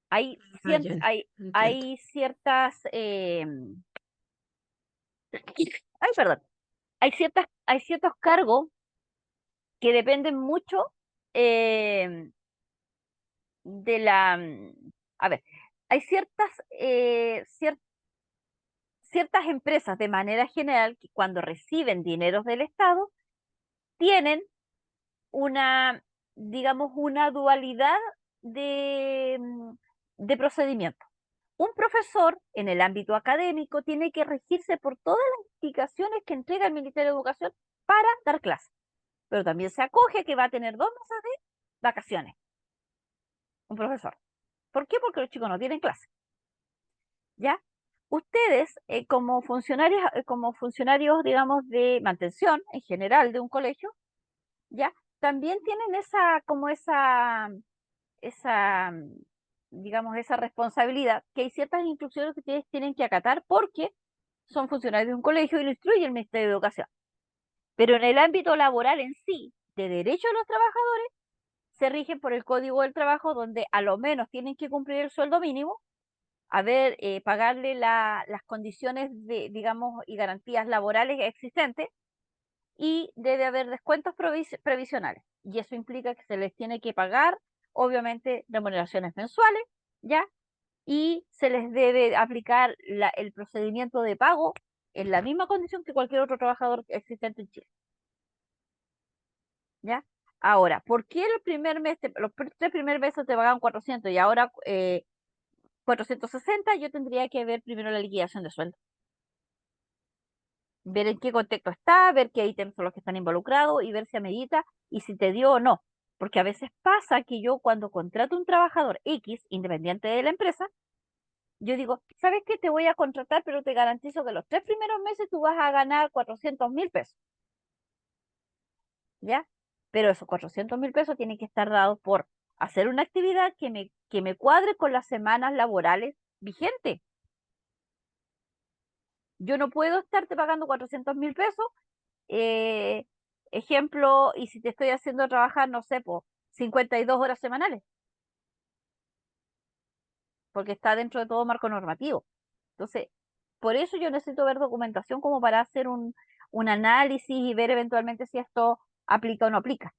Hay, Ah, cien- ya hay, entiendo. hay ciertas, ay, perdón, hay ciertos cargos que dependen mucho eh, de a ver, hay ciertas empresas de manera general que cuando reciben dineros del Estado tienen una, digamos, una dualidad de, de procedimiento. Un profesor en el ámbito académico tiene que regirse por todas las indicaciones que entrega el Ministerio de Educación para dar clases, pero también se acoge que va a tener 2 meses de vacaciones, un profesor. ¿Por qué? Porque los chicos no tienen clase, ¿ya? Ustedes, como funcionarios, digamos, de mantención en general de un colegio, ¿ya? También tienen esa, digamos, esa responsabilidad, que hay ciertas instrucciones que ustedes tienen que acatar porque son funcionarios de un colegio y lo instruye el Ministerio de Educación. Pero en el ámbito laboral en sí, de derechos de los trabajadores, se rigen por el Código del Trabajo, donde a lo menos tienen que cumplir el sueldo mínimo, pagarle las condiciones digamos, y garantías laborales existentes, y debe haber descuentos previsionales. Y eso implica que se les tiene que pagar, obviamente, remuneraciones mensuales, ¿ya? Y se les debe aplicar el procedimiento de pago en la misma condición que cualquier otro trabajador existente en Chile, ¿ya? Ahora, ¿por qué el primer mes, los 3 primeros meses te pagan 400 y ahora 460? Yo tendría que ver primero la liquidación de sueldo, ver en qué contexto está, ver qué ítems son los que están involucrados y ver si amerita y si te dio o no. Porque a veces pasa que yo cuando contrato un trabajador X, independiente de la empresa, yo digo, ¿sabes qué? Te voy a contratar, pero te garantizo que los 3 primeros meses tú vas a ganar 400.000 pesos, ¿ya? Pero esos 400.000 pesos tienen que estar dados por hacer una actividad que me cuadre con las semanas laborales vigentes. Yo no puedo estarte pagando 400.000 pesos, eh, ejemplo, y si te estoy haciendo trabajar, no sé, por 52 horas semanales, porque está dentro de todo marco normativo. Entonces, por eso yo necesito ver documentación como para hacer un análisis y ver eventualmente si esto aplica o no aplica.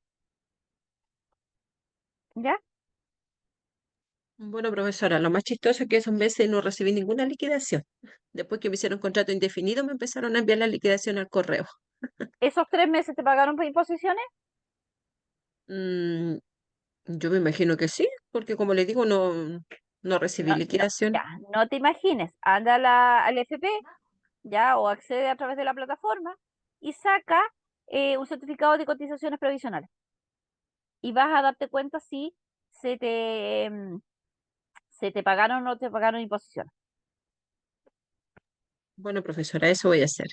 ¿Ya? Bueno, profesora, lo más chistoso es que esos meses no recibí ninguna liquidación. Después que me hicieron contrato indefinido, me empezaron a enviar la liquidación al correo. ¿Esos 3 meses te pagaron por imposiciones? Mm, yo me imagino que sí, porque como le digo, no recibí No, no, ya, liquidación. no te imagines. Anda al FP, ya, o accede a través de la plataforma y saca un certificado de cotizaciones provisionales. Y vas a darte cuenta si se te, se te pagaron o no te pagaron imposiciones. Bueno, profesora, eso voy a hacer.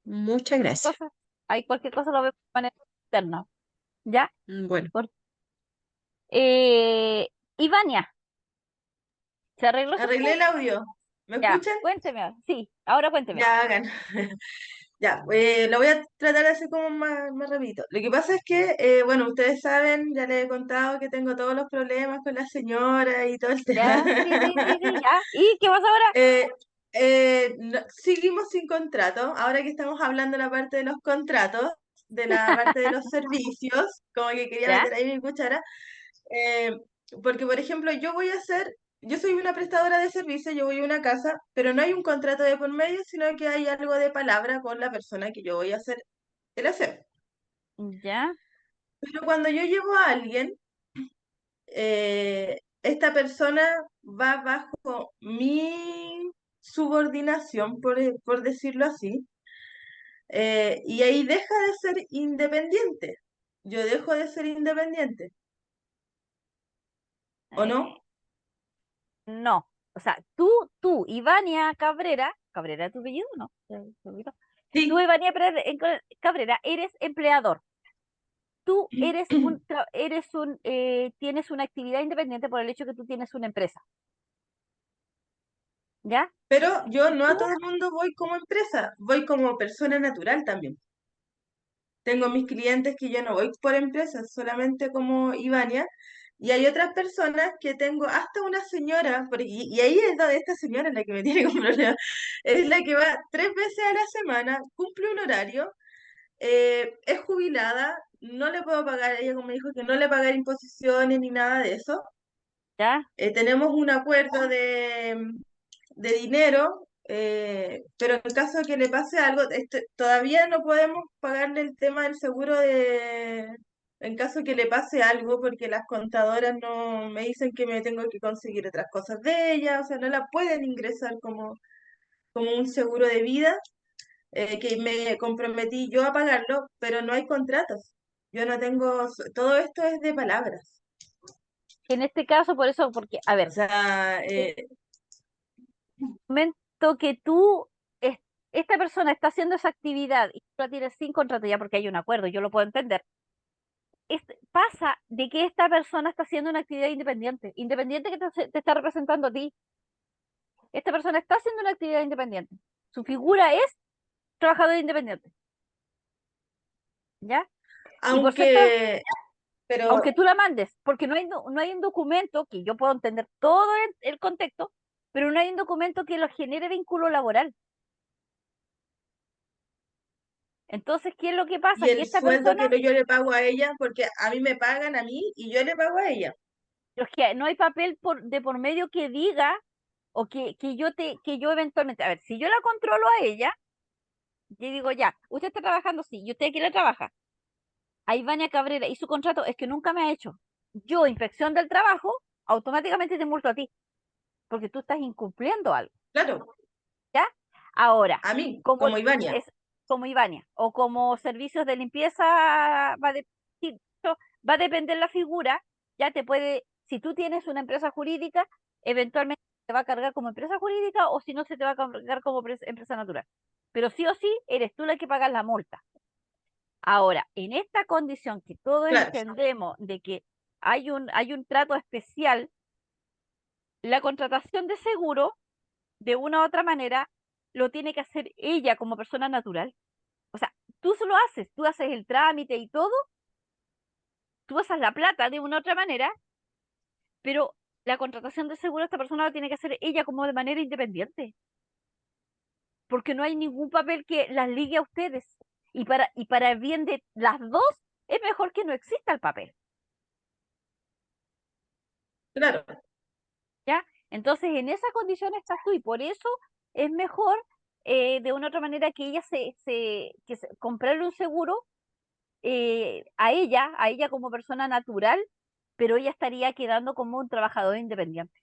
Muchas gracias. Cosas, hay cualquier cosa lo vemos de manera interna. ¿Ya? Bueno, Por, Ivania, ¿se arregló su Arreglé jugo? el audio. ¿Me Ya, escuchan? cuénteme ahora. Sí, ahora cuénteme. Ya hagan. Ya, lo voy a tratar de hacer como más rapidito. Lo que pasa es que, bueno, ustedes saben, ya les he contado que tengo todos los problemas con la señora y todo el tema. Ya, sí, sí, sí, sí, ya. ¿Y qué pasa ahora? Eh, seguimos sin contrato. Ahora que estamos hablando de la parte de los contratos, de la parte de los servicios, como que quería ¿Ya? meter ahí mi cuchara. Eh, Porque, por ejemplo, yo soy una prestadora de servicios, yo voy a una casa, pero no hay un contrato de por medio, sino que hay algo de palabra con la persona que yo voy a hacer el aseo. ¿Ya? Pero cuando yo llevo a alguien, esta persona va bajo mi subordinación, por decirlo así, y ahí deja de ser independiente. Yo dejo de ser independiente, ¿o Eh, no? no. O sea, Ivania Cabrera, ¿Cabrera es tu apellido? No. Se olvidó. Tú, Sí. Ivania Cabrera, eres empleador. Tú tienes una actividad independiente por el hecho que tú tienes una empresa. ¿Ya? Pero yo Y no a tú, todo el mundo voy como empresa, voy como persona natural también. Tengo mis clientes que yo no voy por empresas, solamente como Ivania. Y hay otras personas que tengo, hasta una señora, y ahí es donde esta señora es la que me tiene como problema, es la que va 3 veces a la semana, cumple un horario, es jubilada, no le puedo pagar, ella como me dijo que no le pagar imposiciones ni nada de eso. ¿ya? Tenemos un acuerdo de dinero, pero en caso de que le pase algo, todavía no podemos pagarle el tema del seguro en caso de que le pase algo, porque las contadoras no me dicen que me tengo que conseguir otras cosas de ella, o sea, no la pueden ingresar como un seguro de vida, que me comprometí yo a pagarlo, pero no hay contratos. Yo no tengo, todo esto es de palabras. En este caso, por eso, porque, a O ver, sea, el momento que esta persona está haciendo esa actividad y tú la tienes sin contrato ya porque hay un acuerdo, yo lo puedo entender. Pasa de que esta persona está haciendo una actividad independiente, independiente que te está representando a ti. Esta persona está haciendo una actividad independiente. Su figura es trabajador independiente, ¿ya? Y por cierto, aunque, pero aunque tú la mandes, porque no hay un documento, que yo puedo entender todo el contexto, pero no hay un documento que lo genere vínculo laboral. Entonces, ¿qué es lo que y pasa? Que el esta sueldo persona, que yo le pago a ella, porque a mí me pagan a mí y yo le pago a ella. los que no hay papel de por medio que diga, o que yo eventualmente, a ver, si yo la controlo a ella, yo digo ya, usted está trabajando, sí, y usted aquí le trabaja. A Ivania Cabrera y su contrato es que nunca me ha hecho. Yo, inspección del trabajo, automáticamente te multo a ti, porque tú estás incumpliendo algo, Claro, ¿ya? Ahora, a mí, como como Ivania. es como Ivania, o como servicios de limpieza, sí, va a depender la figura, ya te puede, si tú tienes una empresa jurídica, eventualmente te va a cargar como empresa jurídica, o si no, se te va a cargar como empresa natural. Pero sí o sí, eres tú la que pagas la multa. Ahora, en esta condición que todos Claro, entendemos de que hay un trato especial. La contratación de seguro, de una u otra manera, lo tiene que hacer ella como persona natural. O sea, tú se lo haces, tú haces el trámite y todo, tú pasas la plata de una u otra manera, pero la contratación de seguro esta persona la tiene que hacer ella como de manera independiente, porque no hay ningún papel que las ligue a ustedes. Y para el bien de las dos, es mejor que no exista el papel, Claro. ¿ya? Entonces, en esa condición estás tú, y por eso es mejor, de una u otra manera, que ella comprarle un seguro, a ella como persona natural, pero ella estaría quedando como un trabajador independiente.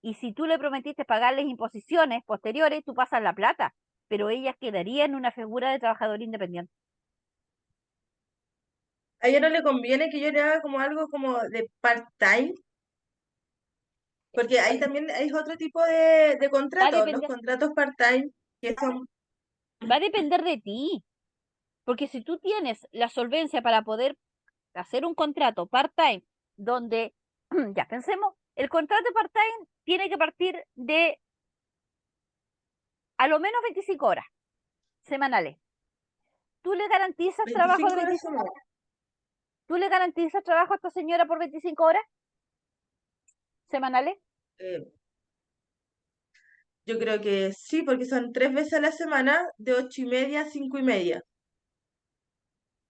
Y si tú le prometiste pagarles imposiciones posteriores, tú pasas la plata, pero ella quedaría en una figura de trabajador independiente. A ella no le conviene que yo le haga como algo como de part-time, porque ahí también hay otro tipo de Va a contratos, los depender, contratos part-time, que son, va a depender de ti, porque si tú tienes la solvencia para poder hacer un contrato part-time, donde, ya pensemos, el contrato part-time tiene que partir de a lo menos 25 horas semanales. ¿Tú le garantizas trabajo de 25 horas 25? semanales. ¿Tú le garantizas trabajo a esta señora por 25 horas semanales? Eh, yo creo que sí, porque son 3 veces a la semana, de 8:30 a 5:30.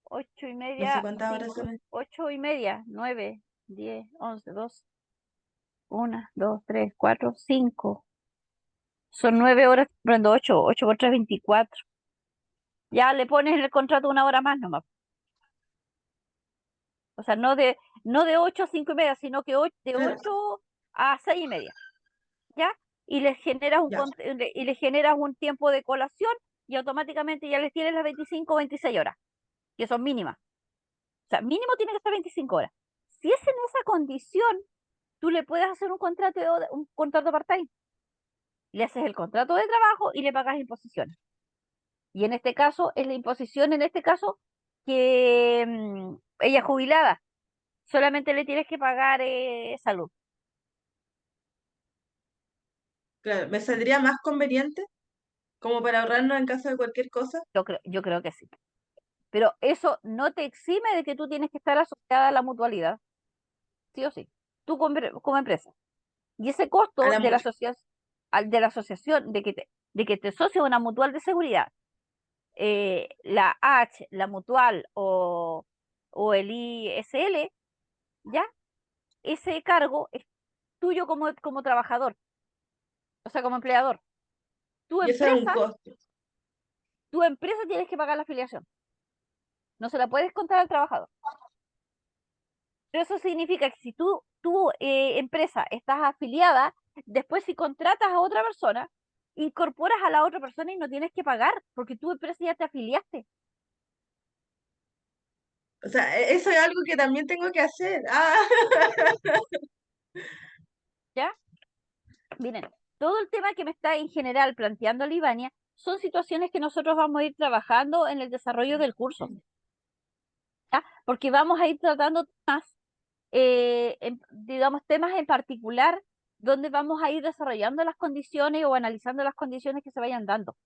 8 y No sé media, cuántas horas 5, son. 8 y media, 9, 10, 11, 12, 1, 2, 3, 4, 5. Son 9 horas, prendo 8, 8 por 3, 24. Ya le pones en el contrato una hora más nomás. O sea, no de 8 a 5 y media, sino que de Claro, 8 a 6 y media. ¿Ya? Y les generas ya. y les generas un tiempo de colación, y automáticamente ya les tienes las 25 o 26 horas, que son mínimas. O sea, mínimo tiene que estar 25 horas. Si es en esa condición, tú le puedes hacer un contrato part-time. Le haces el contrato de trabajo y le pagas imposiciones. Y en este caso, es la imposición, en este caso, que ella es jubilada. Solamente le tienes que pagar salud. Claro, me saldría más conveniente como para ahorrarnos en caso de cualquier cosa. Yo creo que sí. Pero eso no te exime de que tú tienes que estar asociada a la mutualidad, sí o sí. Tú como empresa. Y ese A costo la de mu- de la asociación, de que te asocia a una mutual de seguridad, la H, la mutual o el ISL, ¿ya? Ese cargo es tuyo como trabajador, o sea, como empleador. Tu y ese es un empresa, costo. tu empresa tienes que pagar la afiliación. No se la puedes contar al trabajador. Pero eso significa que si tu empresa estás afiliada, después si contratas a otra persona, incorporas a la otra persona y no tienes que pagar, porque tu empresa ya te afiliaste, O sea, eso es algo que también tengo que hacer. Ah, ¿ya? Miren, todo el tema que me está en general planteando Libania son situaciones que nosotros vamos a ir trabajando en el desarrollo del curso, ¿ya? Porque vamos a ir tratando temas, digamos, temas en particular, donde vamos a ir desarrollando las condiciones o analizando las condiciones que se vayan dando.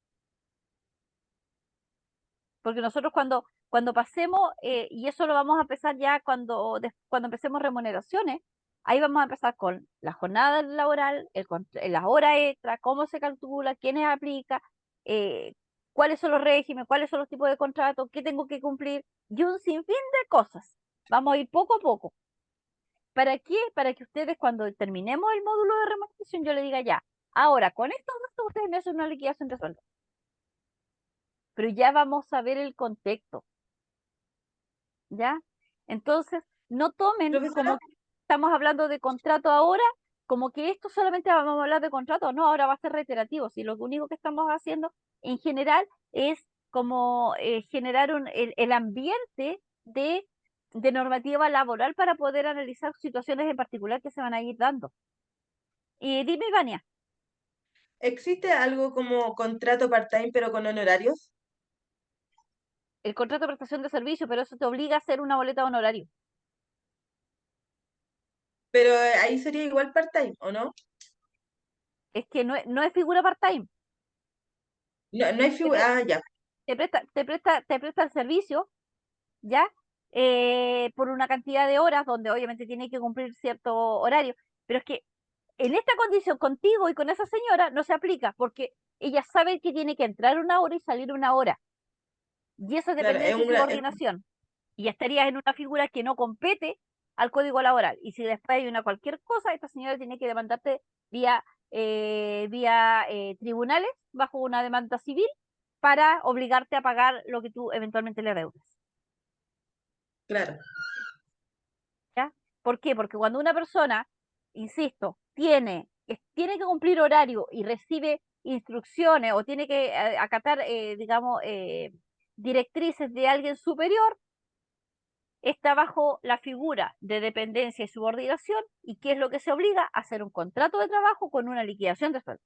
Porque nosotros cuando pasemos, y eso lo vamos a empezar ya cuando empecemos remuneraciones, ahí vamos a empezar con la jornada laboral, las horas extra, cómo se calcula, quiénes aplica, eh, cuáles son los regímenes, cuáles son los tipos de contratos, qué tengo que cumplir, y un sinfín de cosas. Vamos a ir poco a poco. ¿Para qué? Para que ustedes, cuando terminemos el módulo de remuneración, yo le diga ya, ahora con estos datos ustedes me hacen una liquidación de sueldo. Pero ya vamos a ver el contexto. ¿Ya? Entonces, no tomen profesora, como que estamos hablando de contrato ahora, como que esto solamente vamos a hablar de contrato. No, ahora va a ser reiterativo. Si lo único que estamos haciendo en general es como generar el ambiente de normativa laboral para poder analizar situaciones en particular que se van a ir dando. Y dime, Vania, ¿existe algo como contrato part-time pero con honorarios? el contrato de prestación de servicio, pero eso te obliga a hacer una boleta de honorario. Pero ahí sería igual part-time, ¿o no? Es que no es figura part-time. No, no hay Te, figura. pre- Ah, ya. te presta el servicio, ¿ya? Por una cantidad de horas donde obviamente tiene que cumplir cierto horario. Pero es que en esta condición contigo y con esa señora no se aplica porque ella sabe que tiene que entrar una hora y salir una hora. Y eso es Claro, dependencia y subordinación. Y estarías en una figura que no compete al código laboral. Y si después hay una cualquier cosa, esta señora tiene que demandarte vía, tribunales bajo una demanda civil para obligarte a pagar lo que tú eventualmente le deudas. claro. ¿Ya? ¿Por qué? Porque cuando una persona, insisto, tiene que cumplir horario y recibe instrucciones o tiene que acatar, digamos, directrices de alguien superior, está bajo la figura de dependencia y subordinación. ¿Y qué es lo que se obliga? A hacer un contrato de trabajo con una liquidación de sueldo.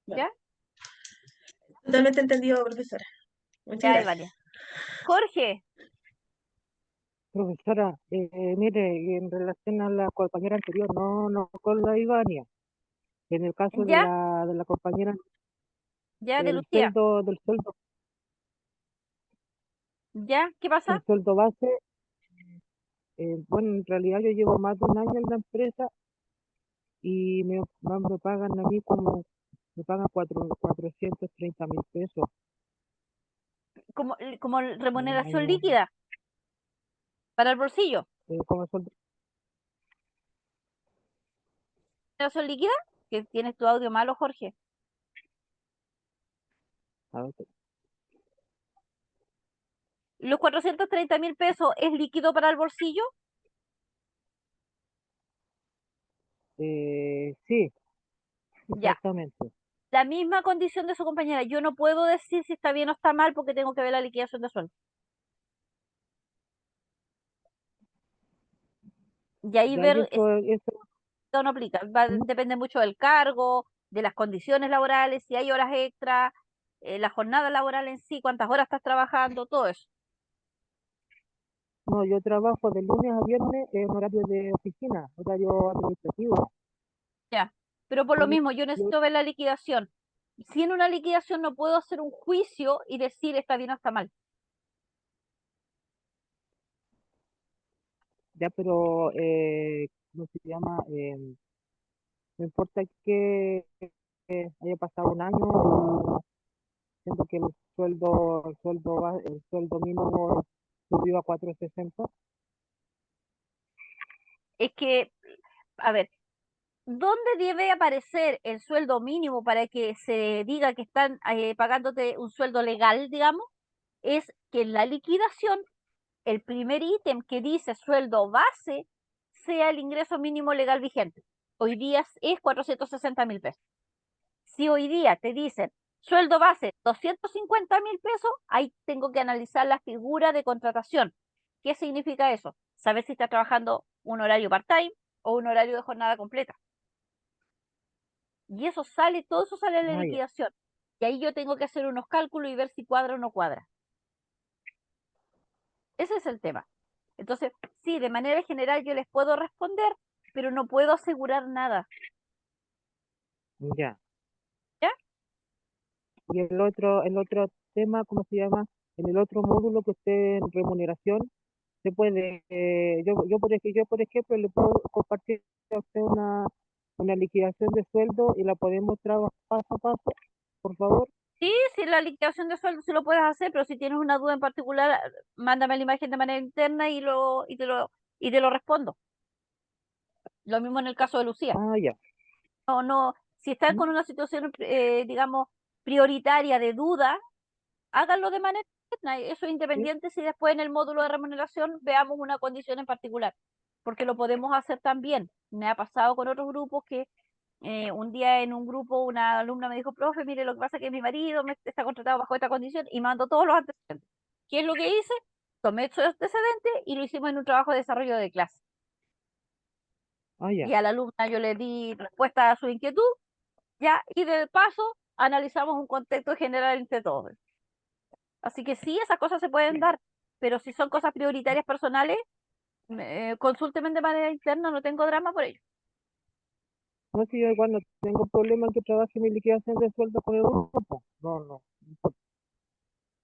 Bueno, ¿Ya? totalmente entendido, profesora. Muchas Ya hay gracias. varias. Jorge, Profesora, mire, en relación a la compañera anterior, no con la Ivania, en el caso ¿ya? de la compañera, ¿Ya de Lucía? ¿Ya? ¿Qué pasa? el sueldo base, bueno, en realidad yo llevo más de un año en la empresa y me pagan a mí como, me pagan 430.000 pesos, Como remuneración como, líquida para el bolsillo. como sueldo. ¿Remuneración líquida? Que tienes tu audio malo, Jorge. A ver, ¿Los 430.000 pesos es líquido para el bolsillo? sí, Ya. exactamente. La misma condición de su compañera. Yo no puedo decir si está bien o está mal porque tengo que ver la liquidación de sueldo. Y ahí Ya, y ver eso, no aplica. ¿mm? Depende mucho del cargo, de las condiciones laborales, si hay horas extra, la jornada laboral en sí, cuántas horas estás trabajando, todo eso. No, yo trabajo de lunes a viernes en horario de oficina, horario administrativo. Ya. Pero por lo Y mismo, yo yo, necesito ver la liquidación. Si en una liquidación no puedo hacer un juicio y decir está bien o está mal. ya, pero, ¿cómo se llama? No importa que haya pasado un año, siento que el sueldo mínimo subió a 460. Es que, a ver, ¿dónde debe aparecer el sueldo mínimo para que se diga que están pagándote un sueldo legal, digamos? Es que en la liquidación el primer ítem que dice sueldo base sea el ingreso mínimo legal vigente. Hoy día es 460.000 pesos. Si hoy día te dicen sueldo base 250.000 pesos, ahí tengo que analizar la figura de contratación. ¿Qué significa eso? Saber si está trabajando un horario part-time o un horario de jornada completa. Y eso sale, todo eso sale en la Ah, ya, liquidación. Y ahí yo tengo que hacer unos cálculos y ver si cuadra o no cuadra. Ese es el tema. Entonces, sí, de manera general yo les puedo responder, pero no puedo asegurar nada. ya. ¿Ya? Y el otro tema, ¿cómo se llama? En el otro módulo que esté en remuneración, se puede, yo por ejemplo le puedo compartir a usted una liquidación de sueldo y la podemos trabajar paso a paso, por favor. Sí, sí, la liquidación de sueldo sí lo puedes hacer, pero si tienes una duda en particular, mándame la imagen de manera interna y te lo respondo. Lo mismo en el caso de Lucía. Ah, ya. No, no, si estás ¿Mm? con una situación, digamos, prioritaria de duda, háganlo de manera interna. Eso es Sí. independiente si después en el módulo de remuneración veamos una condición en particular, porque lo podemos hacer también. Me ha pasado con otros grupos que un día en un grupo una alumna me dijo, profe, mire, lo que pasa es que mi marido me está contratado bajo esta condición y mandó todos los antecedentes. ¿Qué es lo que hice? Tomé esos antecedentes y lo hicimos en un trabajo de desarrollo de clase. Ah, ya. Y a la alumna yo le di respuesta a su inquietud, ya, y de paso analizamos un contexto general entre todos. Así que sí, esas cosas se pueden dar. pero si son cosas prioritarias personales, consúltenme de manera interna, no tengo drama por ello. No, si yo igual no tengo problema en que trabaje mi liquidación de sueldo con el grupo. No, no. No importa.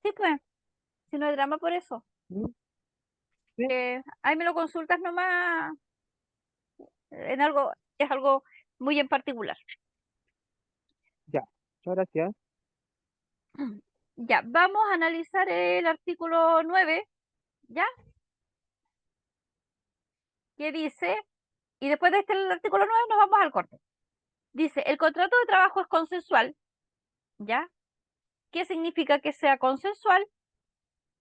Sí, pues, si no hay drama por eso. ¿Mm? Sí, Ahí me lo consultas nomás en algo, es algo muy en particular. ya. Muchas gracias. Ya, vamos a analizar el artículo 9, ¿ya? Que dice, y después de este el artículo 9 nos vamos al corte. Dice, el contrato de trabajo es consensual, ¿ya? ¿Qué significa que sea consensual?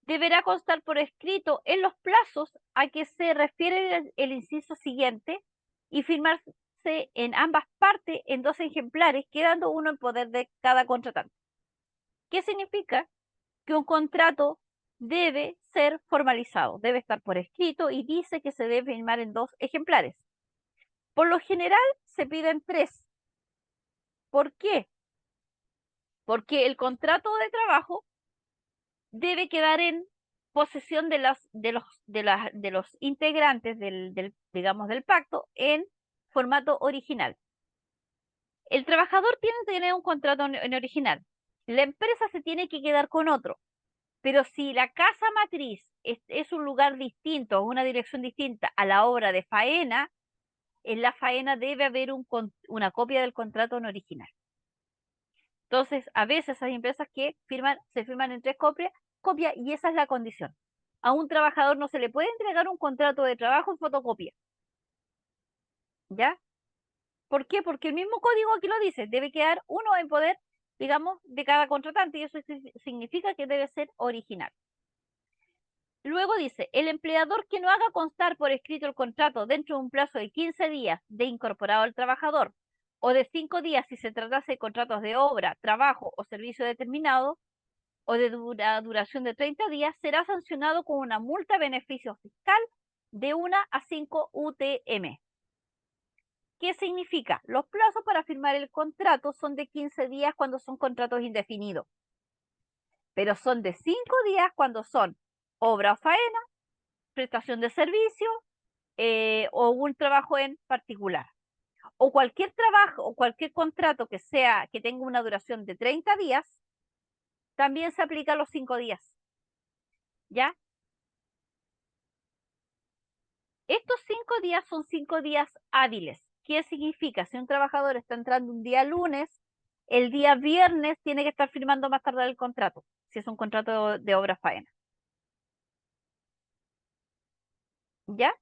Deberá constar por escrito en los plazos a que se refiere el inciso siguiente y firmarse en ambas partes en 2 ejemplares, quedando uno en poder de cada contratante. ¿Qué significa? Que un contrato debe ser formalizado, debe estar por escrito y dice que se debe firmar en 2 ejemplares. Por lo general se piden 3. ¿Por qué? Porque el contrato de trabajo debe quedar en posesión de los integrantes digamos, del pacto en formato original. El trabajador tiene que tener un contrato en original. La empresa se tiene que quedar con otro. Pero si la casa matriz es un lugar distinto, una dirección distinta a la obra de faena, en la faena debe haber una copia del contrato en original. Entonces, a veces hay empresas que se firman en 3 copias y esa es la condición. A un trabajador no se le puede entregar un contrato de trabajo en fotocopia. ¿Ya? ¿Por qué? Porque el mismo código aquí lo dice, debe quedar uno en poder, digamos, de cada contratante y eso significa que debe ser original. Luego dice, el empleador que no haga constar por escrito el contrato dentro de un plazo de 15 días de incorporado al trabajador o de 5 días si se tratase de contratos de obra, trabajo o servicio determinado o de duración de 30 días, será sancionado con una multa beneficio fiscal de 1 a 5 UTM. ¿Qué significa? Los plazos para firmar el contrato son de 15 días cuando son contratos indefinidos, pero son de 5 días cuando son obra o faena, prestación de servicio o un trabajo en particular. O cualquier trabajo o cualquier contrato que tenga una duración de 30 días, también se aplica los 5 días. ¿Ya? Estos 5 días son 5 días hábiles. ¿Qué significa? Si un trabajador está entrando un día lunes, el día viernes tiene que estar firmando más tarde el contrato, si es un contrato de obra faena. ¿Ya?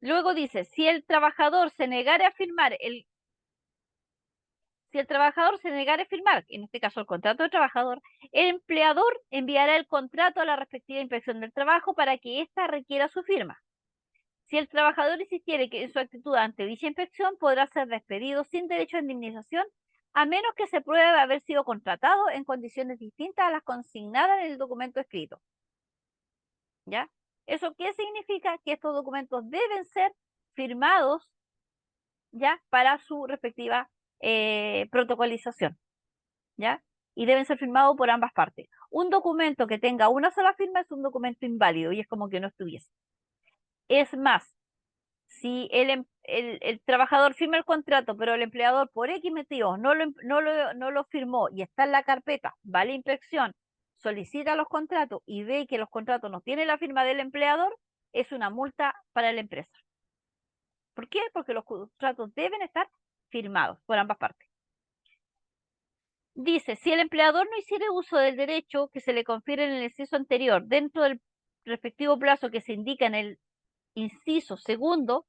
Luego dice, si el trabajador se negara a firmar Si el trabajador se negara a firmar, en este caso el contrato de trabajador, el empleador enviará el contrato a la respectiva inspección del trabajo para que ésta requiera su firma. Si el trabajador insistiere que en su actitud ante dicha inspección, podrá ser despedido sin derecho a indemnización, a menos que se pruebe haber sido contratado en condiciones distintas a las consignadas en el documento escrito. ¿Ya? ¿Eso qué significa? Que estos documentos deben ser firmados, ¿ya? Para su respectiva protocolización. ¿Ya? Y deben ser firmados por ambas partes. Un documento que tenga una sola firma es un documento inválido y es como que no estuviese. Es más, si el trabajador firma el contrato, pero el empleador por X motivo no lo firmó y está en la carpeta, va a la inspección, solicita los contratos y ve que los contratos no tienen la firma del empleador, es una multa para la empresa. ¿Por qué? Porque los contratos deben estar firmados por ambas partes. Dice, si el empleador no hiciere uso del derecho que se le confiere en el inciso anterior dentro del respectivo plazo que se indica en el inciso segundo,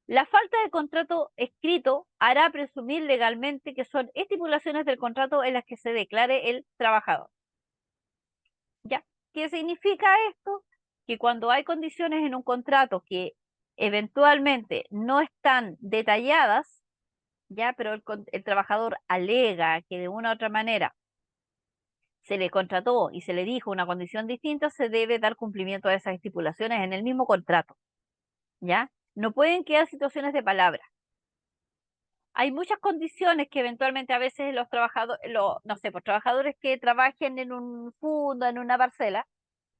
la falta de contrato escrito hará presumir legalmente que son estipulaciones del contrato en las que se declare el trabajador. ¿Ya? ¿Qué significa esto? Que cuando hay condiciones en un contrato que eventualmente no están detalladas, ya, pero el trabajador alega que de una u otra manera se le contrató y se le dijo una condición distinta, se debe dar cumplimiento a esas estipulaciones en el mismo contrato, ¿ya? No pueden quedar situaciones de palabra. hay muchas condiciones que eventualmente a veces los trabajadores, no sé, pues trabajadores que trabajen en un fondo, en una parcela,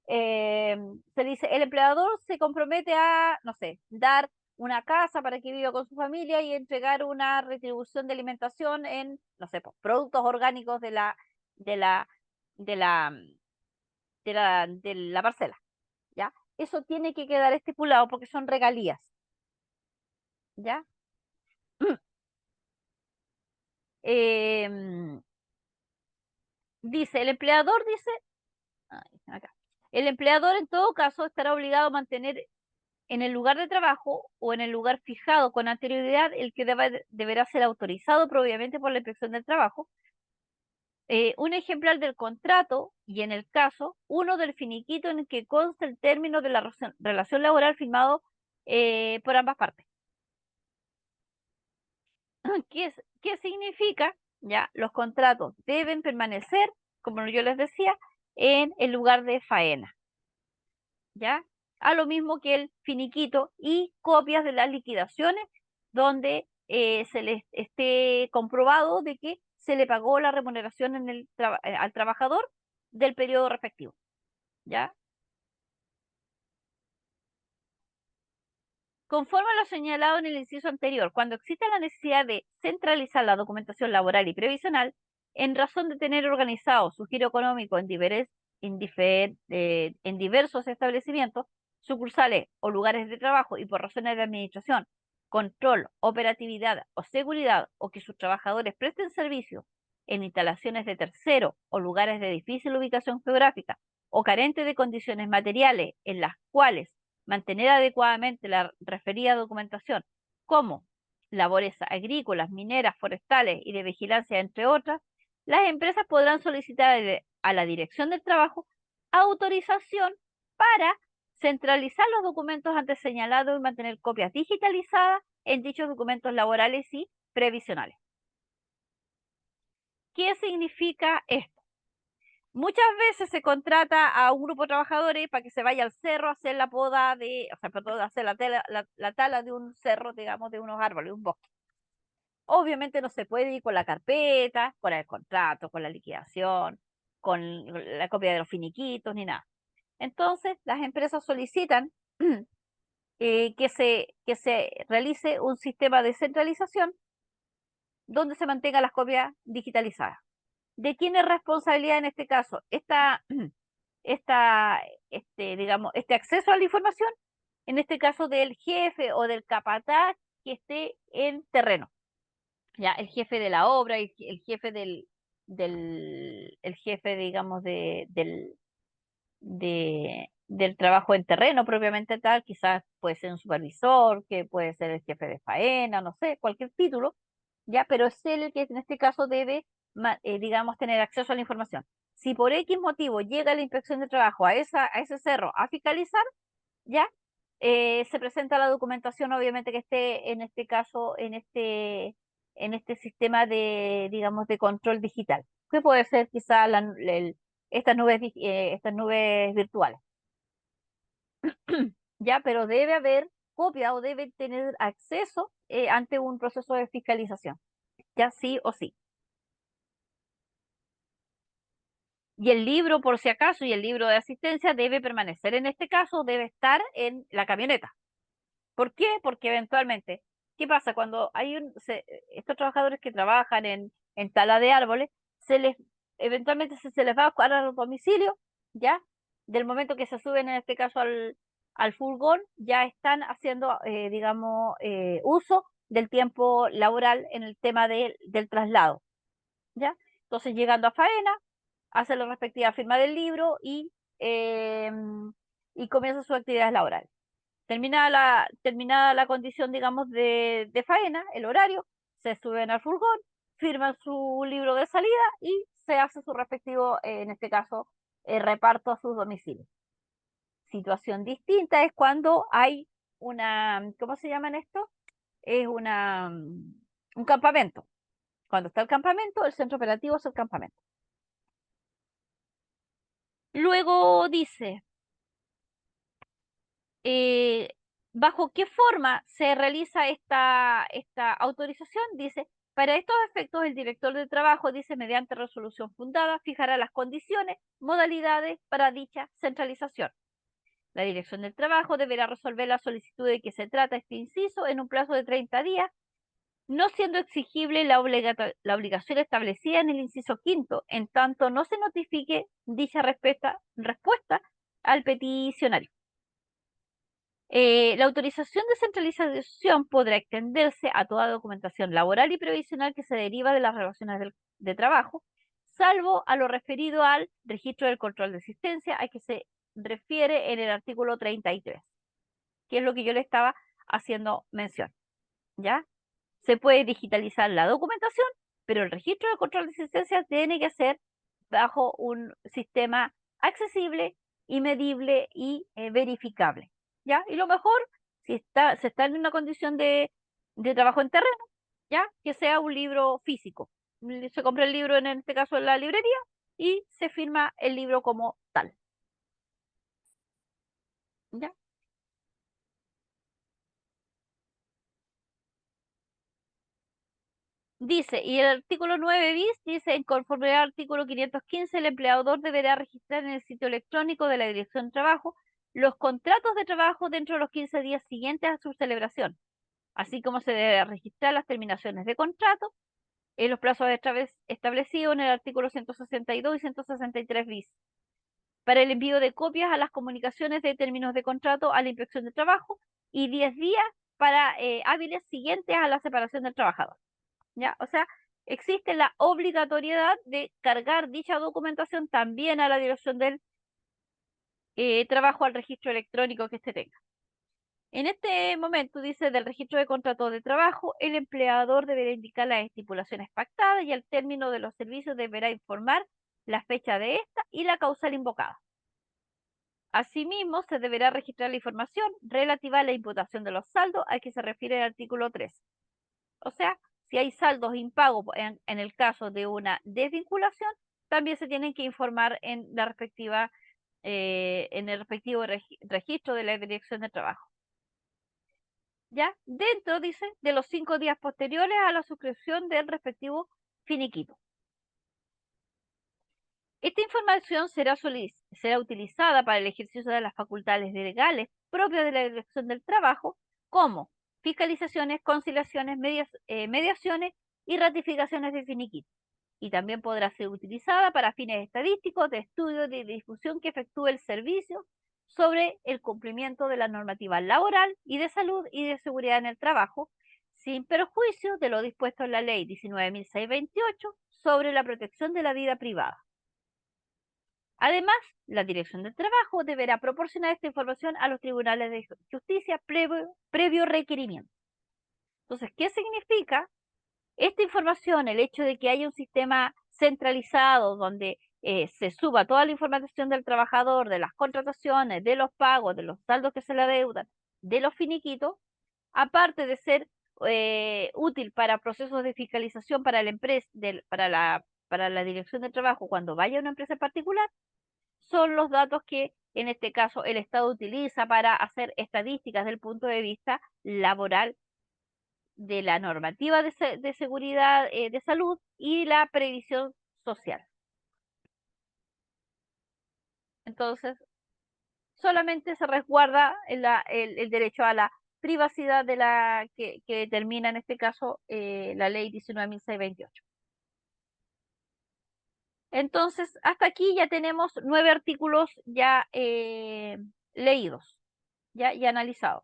eh, se dice, el empleador se compromete a, no sé, dar una casa para que viva con su familia y entregar una retribución de alimentación en, no sé, pues, productos orgánicos de la, de la, de la parcela, ¿ya? Eso tiene que quedar estipulado porque son regalías, ¿ya? Em, dice, el empleador dice, ay, acá, el empleador en todo caso estará obligado a mantener en el lugar de trabajo o en el lugar fijado con anterioridad el que deberá ser autorizado previamente por la Inspección del Trabajo, un ejemplar del contrato y en el caso, uno del finiquito en el que consta el término de la relación laboral firmado por ambas partes. ¿Qué significa? Ya, los contratos deben permanecer, como yo les decía, en el lugar de faena, ¿ya? A lo mismo que el finiquito y copias de las liquidaciones donde se les esté comprobado de que se le pagó la remuneración al trabajador del periodo respectivo, ¿ya? Conforme a lo señalado en el inciso anterior, cuando exista la necesidad de centralizar la documentación laboral y previsional, en razón de tener organizado su giro económico en diversos establecimientos, sucursales o lugares de trabajo y por razones de administración, control, operatividad o seguridad, o que sus trabajadores presten servicio en instalaciones de tercero o lugares de difícil ubicación geográfica o carentes de condiciones materiales en las cuales mantener adecuadamente la referida documentación, como labores agrícolas, mineras, forestales y de vigilancia, entre otras, las empresas podrán solicitar a la Dirección del Trabajo autorización para centralizar los documentos antes señalados y mantener copias digitalizadas en dichos documentos laborales y previsionales. ¿Qué significa esto? Muchas veces se contrata a un grupo de trabajadores para que se vaya al cerro a hacer la poda o sea, perdón, hacer la tala de un cerro, digamos, de unos árboles, un bosque. Obviamente no se puede ir con la carpeta, con el contrato, con la liquidación, con la copia de los finiquitos, ni nada. Entonces, las empresas solicitan que se realice un sistema de centralización donde se mantengan las copias digitalizadas. ¿De quién es responsabilidad en este caso? Digamos, este acceso a la información, en este caso del jefe o del capataz que esté en terreno, ya el jefe de la obra, el jefe el jefe, digamos, del trabajo en terreno propiamente tal, quizás puede ser un supervisor, que puede ser el jefe de faena, no sé, cualquier título, ya, pero es él el que en este caso debe, digamos, tener acceso a la información. Si por X motivo llega la inspección de trabajo a ese cerro a fiscalizar, ya se presenta la documentación, obviamente, que esté en este caso, en este sistema de, digamos, de control digital, que puede ser quizá estas nubes virtuales, ya, pero debe haber copia o debe tener acceso ante un proceso de fiscalización, ya sí o sí. Y el libro, por si acaso, y el libro de asistencia debe permanecer en este caso, debe estar en la camioneta. ¿Por qué? Porque eventualmente, ¿qué pasa? Cuando hay estos trabajadores que trabajan en tala de árboles, eventualmente se les va a buscar a los domicilios, ¿ya? Del momento que se suben, en este caso, al furgón, ya están haciendo, digamos, uso del tiempo laboral en el tema del traslado, ¿ya? Entonces, llegando a faena, hace la respectiva firma del libro y comienza sus actividades laborales. Terminada la condición, digamos, de faena, el horario, se suben al furgón, firman su libro de salida y se hace su respectivo, en este caso, reparto a sus domicilios. Situación distinta es cuando hay ¿cómo se llaman esto? Es un campamento. Cuando está el campamento, el centro operativo es el campamento. Luego dice, eh, ¿Bajo qué forma se realiza esta autorización? Dice, para estos efectos, el director de trabajo, dice, mediante resolución fundada, fijará las condiciones, modalidades para dicha centralización. La Dirección del Trabajo deberá resolver la solicitud de que se trata este inciso en un plazo de 30 días, no siendo exigible la obligación establecida en el inciso quinto, en tanto no se notifique dicha respuesta al peticionario. La autorización de centralización podrá extenderse a toda documentación laboral y previsional que se deriva de las relaciones de trabajo, salvo a lo referido al registro del control de existencia, a que se refiere en el artículo 33, que es lo que yo le estaba haciendo mención. ¿Ya? Se puede digitalizar la documentación, pero el registro del control de existencia tiene que ser bajo un sistema accesible y medible y verificable. ¿Ya? Y lo mejor, si se está en una condición de trabajo en terreno, ¿ya? Que sea un libro físico. Se compra el libro, en este caso en la librería, y se firma el libro como tal. ¿Ya? Dice, y el artículo 9 bis dice, en conformidad al artículo 515, el empleador deberá registrar en el sitio electrónico de la Dirección de Trabajo los contratos de trabajo dentro de los 15 días siguientes a su celebración, así como se debe registrar las terminaciones de contrato en los plazos establecidos en el artículo 162 y 163 bis, para el envío de copias a las comunicaciones de términos de contrato a la Inspección de Trabajo y 10 días para hábiles siguientes a la separación del trabajador. ¿Ya? O sea, existe la obligatoriedad de cargar dicha documentación también a la Dirección del Trabajo, al registro electrónico que éste tenga. En este momento, dice, del registro de contrato de trabajo, el empleador deberá indicar las estipulaciones pactadas y al término de los servicios deberá informar la fecha de esta y la causal invocada. Asimismo, se deberá registrar la información relativa a la imputación de los saldos a que se refiere el artículo 3. O sea, si hay saldos impagos en el caso de una desvinculación, también se tienen que informar en la respectiva, en el respectivo registro de la Dirección de Trabajo. ¿Ya? Dentro, dice, de los 5 días posteriores a la suscripción del respectivo finiquito. Esta información será utilizada para el ejercicio de las facultades legales propias de la Dirección del Trabajo, como fiscalizaciones, conciliaciones, mediaciones y ratificaciones de finiquito. Y también podrá ser utilizada para fines estadísticos, de estudio, de difusión que efectúe el servicio sobre el cumplimiento de la normativa laboral y de salud y de seguridad en el trabajo, sin perjuicio de lo dispuesto en la Ley 19.628 sobre la protección de la vida privada. Además, la Dirección del Trabajo deberá proporcionar esta información a los tribunales de justicia previo requerimiento. Entonces, ¿qué significa esta información? El hecho de que haya un sistema centralizado donde se suba toda la información del trabajador, de las contrataciones, de los pagos, de los saldos que se le adeudan, de los finiquitos, aparte de ser útil para procesos de fiscalización para la empresa, para la Dirección del Trabajo cuando vaya a una empresa particular, son los datos que en este caso el Estado utiliza para hacer estadísticas desde el punto de vista laboral de la normativa de seguridad de salud y la previsión social. Entonces, solamente se resguarda el derecho a la privacidad de la que determina en este caso la ley 19.628. Entonces, hasta aquí ya tenemos 9 artículos ya leídos, ya y analizados.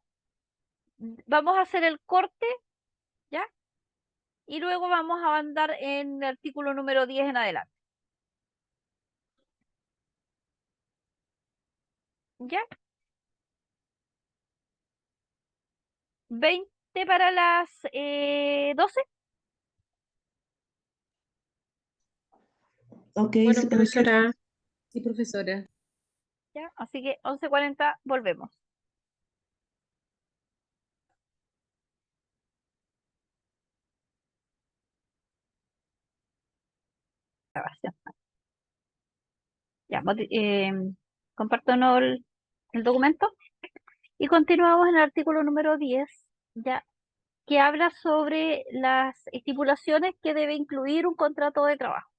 Vamos a hacer el corte, ¿ya? Y luego vamos a andar en el artículo número 10 en adelante. ¿Ya? 20 para las 12. Ok, Bueno, sí, Profesora, sí, profesora. ¿Ya? Así que 11:40 volvemos. Grabación. Ya, comparto el documento. Y continuamos en el artículo número 10, ya, que habla sobre las estipulaciones que debe incluir un contrato de trabajo.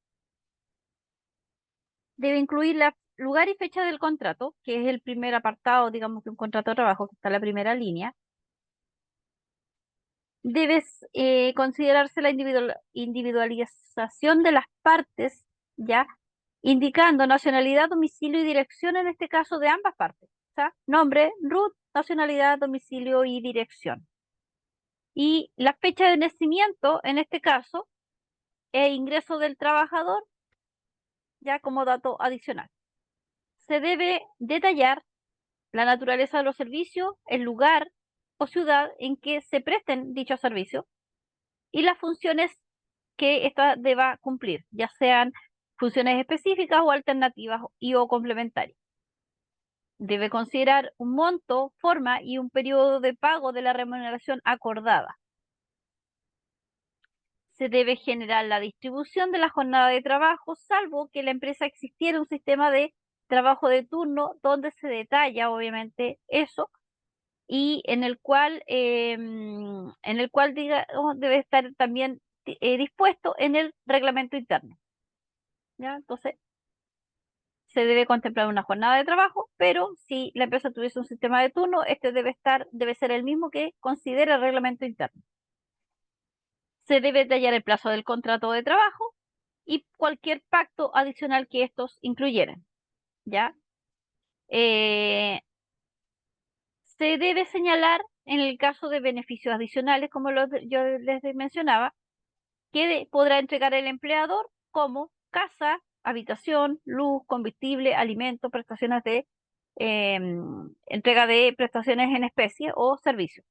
Debe incluir lugar y fecha del contrato, que es el primer apartado, digamos, de un contrato de trabajo, que está en la primera línea. Debe considerarse la individualización de las partes, ya, indicando nacionalidad, domicilio y dirección, en este caso de ambas partes. O sea, nombre, RUT, nacionalidad, domicilio y dirección. Y la fecha de nacimiento, en este caso, e ingreso del trabajador, ya como dato adicional. Se debe detallar la naturaleza de los servicios, el lugar o ciudad en que se presten dichos servicios y las funciones que ésta deba cumplir, ya sean funciones específicas o alternativas o complementarias. Debe considerar un monto, forma y un periodo de pago de la remuneración acordada. Se debe generar la distribución de la jornada de trabajo, salvo que la empresa existiera un sistema de trabajo de turno donde se detalla, obviamente, eso, y en el cual debe estar también dispuesto en el reglamento interno. ¿Ya? Entonces, se debe contemplar una jornada de trabajo, pero si la empresa tuviese un sistema de turno, este debe ser el mismo que considera el reglamento interno. Se debe detallar el plazo del contrato de trabajo y cualquier pacto adicional que estos incluyeran, ¿ya? Eh, Se debe señalar en el caso de beneficios adicionales, como yo les mencionaba, que podrá entregar el empleador como casa, habitación, luz, combustible, alimento, prestaciones de entrega de prestaciones en especie o servicios.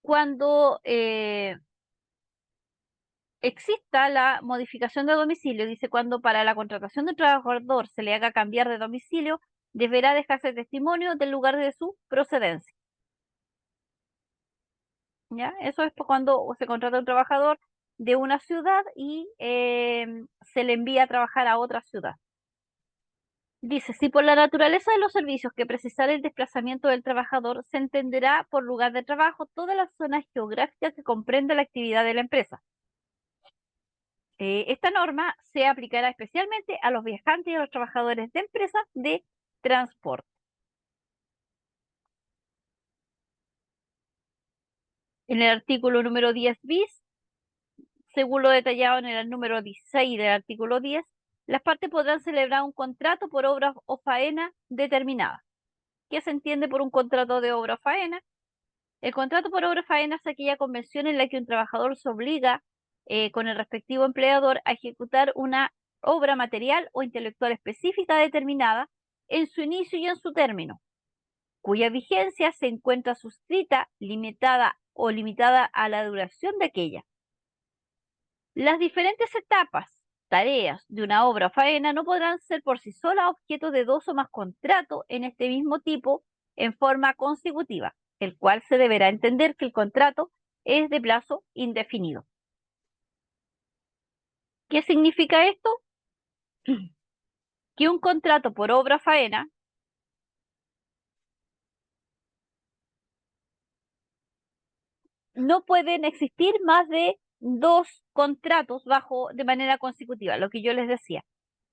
Cuando exista la modificación de domicilio, dice, cuando para la contratación de un trabajador se le haga cambiar de domicilio, deberá dejarse testimonio del lugar de su procedencia. ¿Ya? Eso es cuando se contrata a un trabajador de una ciudad y se le envía a trabajar a otra ciudad. Dice, si por la naturaleza de los servicios que precisara el desplazamiento del trabajador, se entenderá por lugar de trabajo toda la zona geográfica que comprende la actividad de la empresa. Esta norma se aplicará especialmente a los viajantes y a los trabajadores de empresas de transporte. En el artículo número 10 bis, según lo detallado en el número 16 del artículo 10, las partes podrán celebrar un contrato por obra o faena determinada. ¿Qué se entiende por un contrato de obra o faena? El contrato por obra o faena es aquella convención en la que un trabajador se obliga con el respectivo empleador a ejecutar una obra material o intelectual específica determinada en su inicio y en su término, cuya vigencia se encuentra suscrita, limitada o limitada a la duración de aquella. Las diferentes etapas, tareas de una obra o faena no podrán ser por sí solas objeto de dos o más contratos en este mismo tipo en forma consecutiva, el cual se deberá entender que el contrato es de plazo indefinido. ¿Qué significa esto? Que un contrato por obra o faena no pueden existir más de dos contratos de manera consecutiva, lo que yo les decía.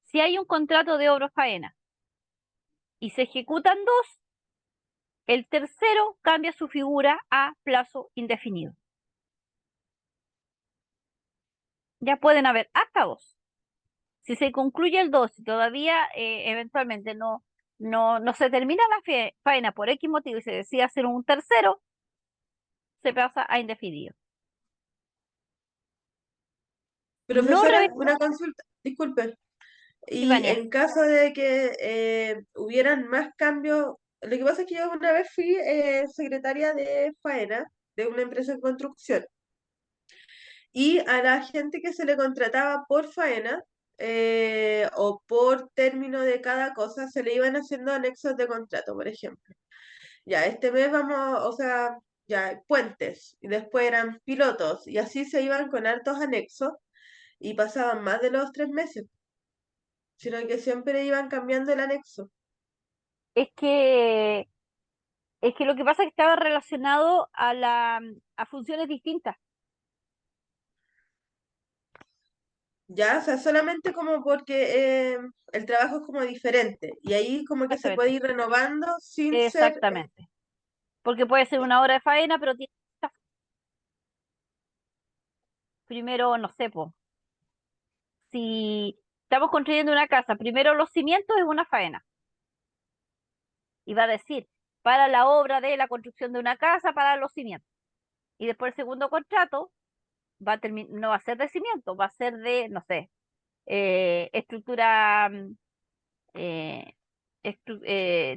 Si hay un contrato de obra o faena y se ejecutan dos, el tercero cambia su figura a plazo indefinido. Ya pueden haber hasta dos. Si se concluye el 2 y todavía eventualmente no se termina la faena por X motivo y se decide hacer un tercero, se pasa a indefinido. No Profesora, revés, una consulta, disculpe. sí, Y Vania. en caso de que hubieran más cambios, lo que pasa es que yo una vez fui secretaria de faena de una empresa de construcción y a la gente que se le contrataba por faena o por término de cada cosa se le iban haciendo anexos de contrato, por ejemplo. Ya, este mes vamos, o sea, ya, puentes, y después eran pilotos, y así se iban con hartos anexos y pasaban más de los 3 meses, sino que siempre iban cambiando el anexo. Es que, es que lo que pasa es que estaba relacionado a funciones distintas. Ya, o sea, solamente como porque el trabajo es como diferente y ahí como que se puede Exactamente. ir renovando sin ser, Exactamente. Porque puede ser una hora de faena, pero tiene primero, no sé, po, si estamos construyendo una casa, primero los cimientos es una faena. Y va a decir, para la obra de la construcción de una casa, para los cimientos. Y después el segundo contrato no va a ser de cimientos, va a ser de, no sé, estructura, eh,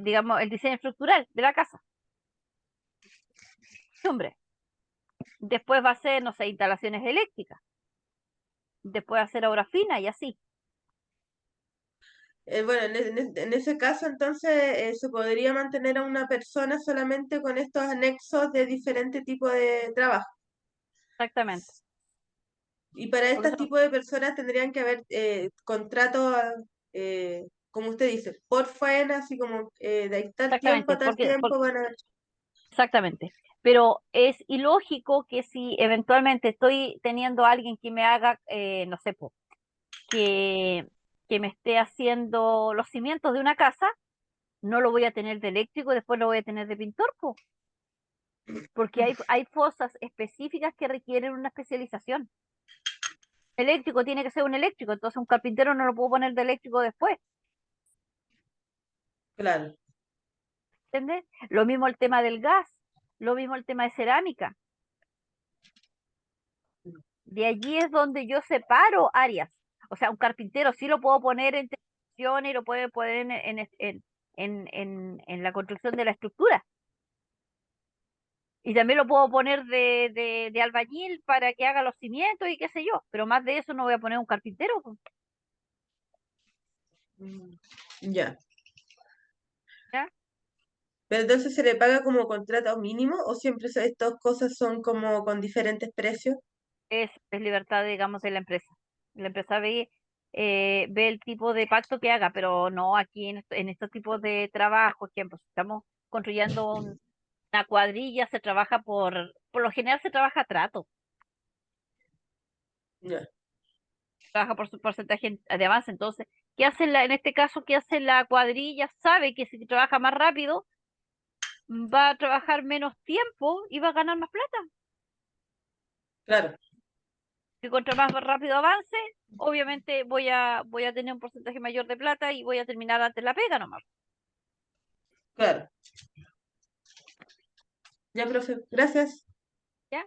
digamos, el diseño estructural de la casa. Hombre, después va a ser, no sé, instalaciones eléctricas. Después va a ser obra fina y así. bueno, en ese caso entonces se podría mantener a una persona solamente con estos anexos de diferente tipo de trabajo. Exactamente. Y para Porque estos tipos de personas tendrían que haber contratos, como usted dice, por faena, así como de ahí tal tiempo exactamente, a tal tiempo van a haber. exactamente. Pero es ilógico que si eventualmente estoy teniendo a alguien que me haga, no sé, po, que, que me esté haciendo los cimientos de una casa, no lo voy a tener de eléctrico y después lo voy a tener de pintor, po, porque hay fosas específicas que requieren una especialización. Eléctrico tiene que ser un eléctrico, entonces un carpintero no lo puedo poner de eléctrico después, Claro, ¿entiendes? Lo mismo el tema del gas, lo mismo el tema de cerámica. De allí es donde yo separo áreas. O sea, un carpintero sí lo puedo poner en tensión y lo puede poner en la construcción de la estructura. Y también lo puedo poner de albañil para que haga los cimientos y qué sé yo. Pero más de eso no voy a poner un carpintero, pues, ya. ¿ya? Pero entonces se le paga como contrato mínimo o siempre estas cosas son como con diferentes precios. Es libertad, digamos, de la empresa. La empresa ve el tipo de pacto que haga, pero no aquí en estos tipos de trabajo, ejemplo, si estamos construyendo una cuadrilla, se trabaja por lo general se trabaja a trato, Ya, trabaja por su porcentaje de avance. Entonces, ¿qué hace en este caso, qué hace la cuadrilla? Sabe que si trabaja más rápido, va a trabajar menos tiempo y va a ganar más plata. claro, Si contra más rápido avance, obviamente voy a tener un porcentaje mayor de plata y voy a terminar antes la pega nomás. claro. Ya, profe, gracias. ¿Ya?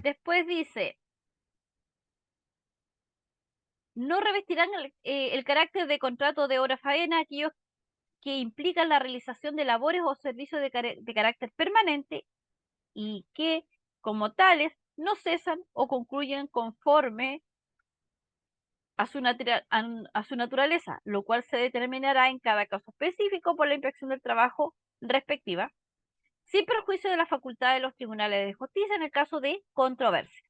Después dice, no revestirán el carácter de contrato de hora faena aquellos que implican la realización de labores o servicios de carácter permanente y que, como tales, no cesan o concluyen conforme a su naturaleza, lo cual se determinará en cada caso específico por la inspección del trabajo respectiva, sin perjuicio de la facultad de los tribunales de justicia en el caso de controversia.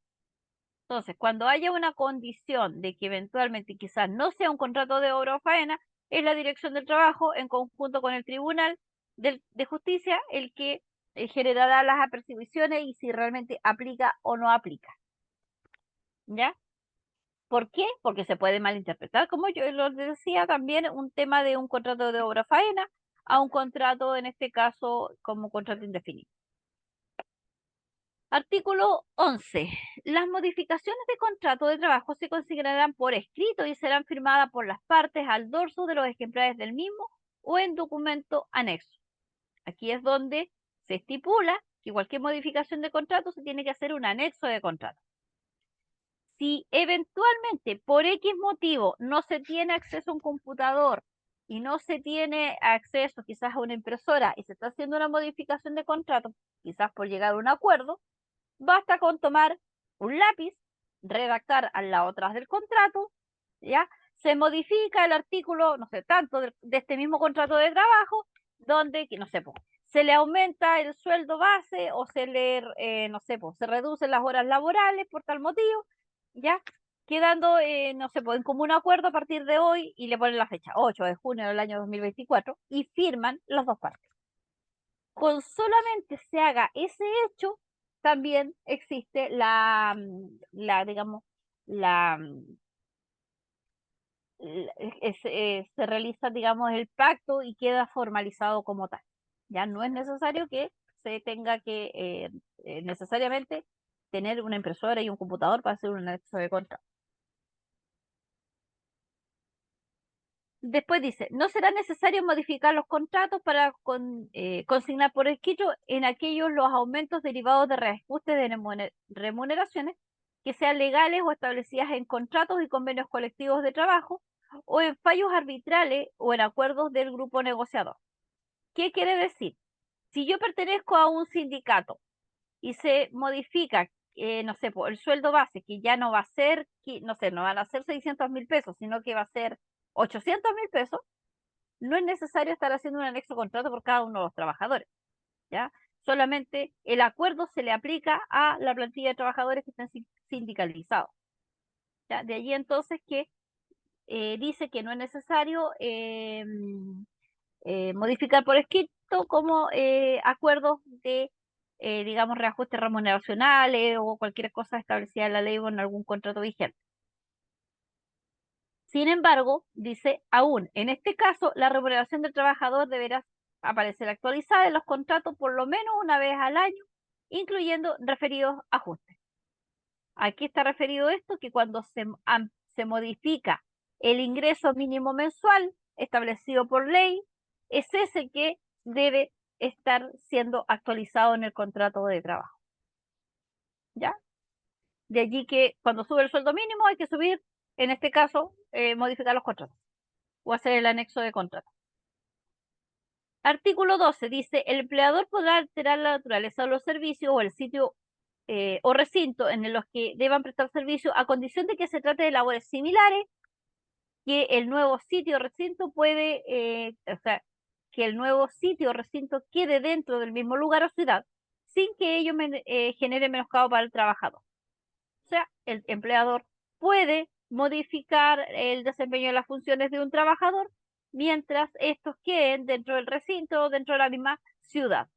Entonces, cuando haya una condición de que eventualmente quizás no sea un contrato de obra o faena, es la dirección del trabajo en conjunto con el tribunal de justicia el que generará las apercibiciones y si realmente aplica o no aplica. ¿Ya? ¿Por qué? Porque se puede malinterpretar, como yo lo decía, también un tema de un contrato de obra faena a un contrato, en este caso, como contrato indefinido. Artículo 11. Las modificaciones de contrato de trabajo se considerarán por escrito y serán firmadas por las partes al dorso de los ejemplares del mismo o en documento anexo. Aquí es donde se estipula que cualquier modificación de contrato se tiene que hacer un anexo de contrato. Si eventualmente por X motivo no se tiene acceso a un computador y no se tiene acceso quizás a una impresora y se está haciendo una modificación de contrato, quizás por llegar a un acuerdo, basta con tomar un lápiz, redactar al lado atrás del contrato, ¿ya? Se modifica el artículo, no sé, tanto de este mismo contrato de trabajo, donde, que no sé, se le aumenta el sueldo base o no sé, se reducen las horas laborales por tal motivo, ¿ya? quedando, no sé, pues, en común acuerdo a partir de hoy y le ponen la fecha, 8 de junio del año 2024, y firman las dos partes. Con solamente se haga ese hecho, también existe digamos, la, se realiza, digamos, el pacto y queda formalizado como tal. Ya no es necesario que se tenga que necesariamente tener una impresora y un computador para hacer un anexo de contrato. Después dice, no será necesario modificar los contratos para consignar por escrito en aquellos los aumentos derivados de reajustes de remuneraciones que sean legales o establecidas en contratos y convenios colectivos de trabajo o en fallos arbitrales o en acuerdos del grupo negociador. ¿Qué quiere decir? Si yo pertenezco a un sindicato y se modifica, no sé, por el sueldo base, que ya no va a ser, no sé, no van a ser 600.000 pesos, sino que va a ser 800.000 pesos, no es necesario estar haciendo un anexo contrato por cada uno de los trabajadores, ¿ya? Solamente el acuerdo se le aplica a la plantilla de trabajadores que estén sindicalizados, ¿ya? De allí entonces que dice que no es necesario modificar por escrito como acuerdos de, digamos, reajustes remuneracionales o cualquier cosa establecida en la ley o en algún contrato vigente. Sin embargo, dice, aún en este caso, la remuneración del trabajador deberá aparecer actualizada en los contratos por lo menos una vez al año, incluyendo referidos ajustes. Aquí está referido esto, que cuando se modifica el ingreso mínimo mensual establecido por ley, es ese que debe estar siendo actualizado en el contrato de trabajo. ¿Ya? De allí que cuando sube el sueldo mínimo hay que subir, en este caso, modificar los contratos o hacer el anexo de contrato. Artículo 12 dice, el empleador podrá alterar la naturaleza de los servicios o el sitio o recinto en los que deban prestar servicio a condición de que se trate de labores similares, que el nuevo sitio o recinto puede, o sea, que el nuevo sitio o recinto quede dentro del mismo lugar o ciudad, sin que ello genere menoscabo para el trabajador. O sea, el empleador puede modificar el desempeño de las funciones de un trabajador mientras estos queden dentro del recinto o dentro de la misma ciudad,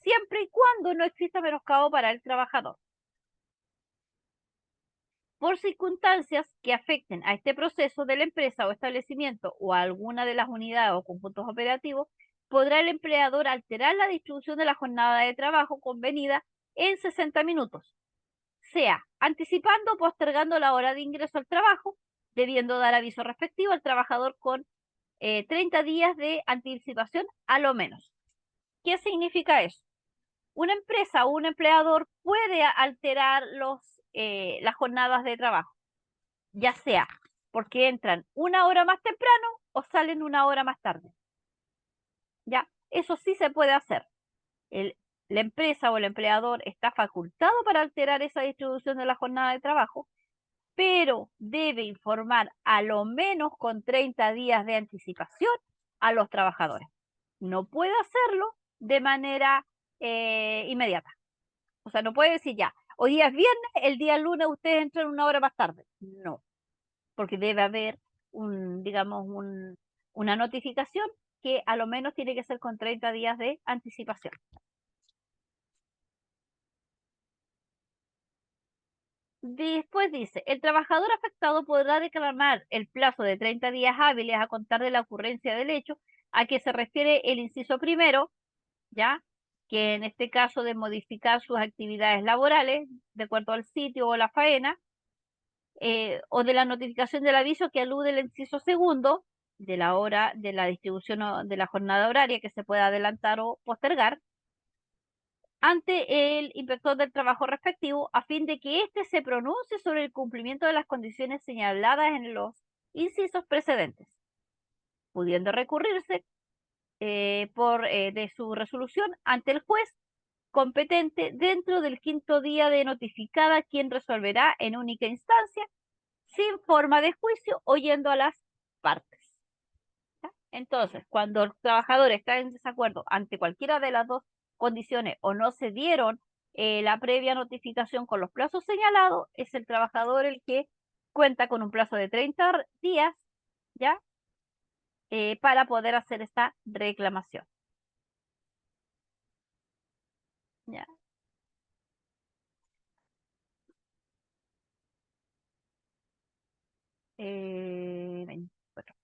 siempre y cuando no exista menoscabo para el trabajador. Por circunstancias que afecten a este proceso de la empresa o establecimiento o a alguna de las unidades o conjuntos operativos, podrá el empleador alterar la distribución de la jornada de trabajo convenida en 60 minutos, sea anticipando o postergando la hora de ingreso al trabajo, debiendo dar aviso respectivo al trabajador con 30 días de anticipación a lo menos. ¿Qué significa eso? Una empresa o un empleador puede alterar las jornadas de trabajo, ya sea porque entran una hora más temprano o salen una hora más tarde. Ya, eso sí se puede hacer. La empresa o el empleador está facultado para alterar esa distribución de la jornada de trabajo, pero debe informar a lo menos con 30 días de anticipación a los trabajadores. No puede hacerlo de manera inmediata. O sea, no puede decir ya, hoy día es viernes, el día lunes ustedes entran una hora más tarde. No, porque debe haber digamos, una notificación que a lo menos tiene que ser con 30 días de anticipación. Después dice, el trabajador afectado podrá reclamar el plazo de 30 días hábiles a contar de la ocurrencia del hecho a que se refiere el inciso primero, ¿ya? Que en este caso de modificar sus actividades laborales de acuerdo al sitio o la faena, o de la notificación del aviso que alude el inciso segundo de la hora de la distribución de la jornada horaria que se pueda adelantar o postergar ante el inspector del trabajo respectivo a fin de que éste se pronuncie sobre el cumplimiento de las condiciones señaladas en los incisos precedentes, pudiendo recurrirse de su resolución ante el juez competente dentro del 5.º día de notificada, quien resolverá en única instancia sin forma de juicio oyendo a las partes. ¿Ya? Entonces, cuando el trabajador está en desacuerdo ante cualquiera de las dos condiciones o no se dieron la previa notificación con los plazos señalados, es el trabajador el que cuenta con un plazo de 30 días, ¿ya? Para poder hacer esta reclamación, ¿ya? Eh, 24.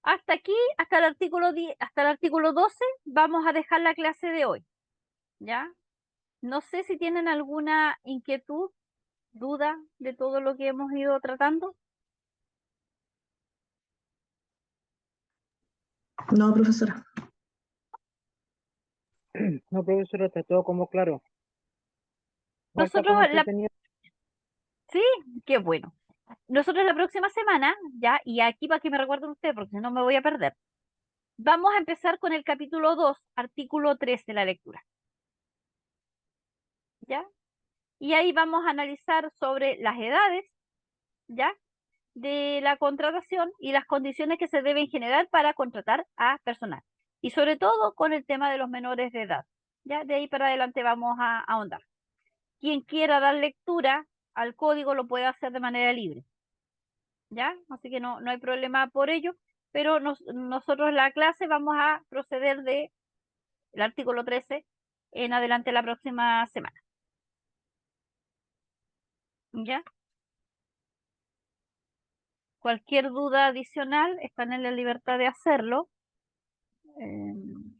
Hasta aquí, hasta el artículo 10, hasta el artículo 12, vamos a dejar la clase de hoy, ¿ya? No sé si tienen alguna inquietud, duda de todo lo que hemos ido tratando. No, profesora. No, profesora, está todo como claro. Falta Nosotros, como entretenido. sí, qué bueno. Nosotros la próxima semana, ya, y aquí para que me recuerden ustedes, porque si no me voy a perder, vamos a empezar con el capítulo 2, artículo 3 de la lectura, ¿ya? Y ahí vamos a analizar sobre las edades, ¿ya? De la contratación y las condiciones que se deben generar para contratar a personal. Y sobre todo con el tema de los menores de edad. Ya de ahí para adelante vamos a ahondar. Quien quiera dar lectura al código lo puede hacer de manera libre. ¿Ya? Así que no hay problema por ello, pero nosotros en la clase vamos a proceder de el artículo 13 en adelante la próxima semana. ¿Ya? Cualquier duda adicional están en la libertad de hacerlo. Em,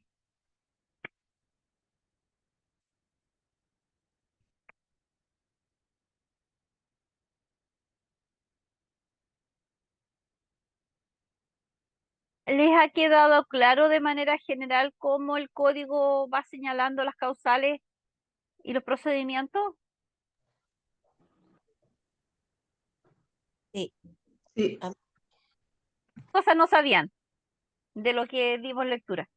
¿Les ha quedado claro de manera general cómo el código va señalando las causales y los procedimientos? Sí. Sí. Cosas no sabían de lo que dimos lectura.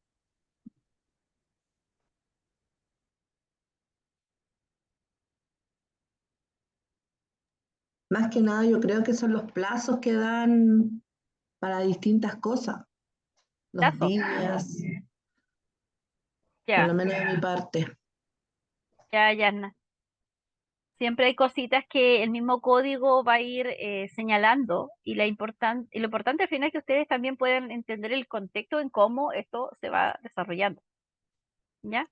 Más que nada, yo creo que son los plazos que dan para distintas cosas, los Plazo, días, por lo ya, menos de mi parte. ya. Siempre hay cositas que el mismo código va a ir señalando y lo importante al final es que ustedes también pueden entender el contexto en cómo esto se va desarrollando, ¿ya?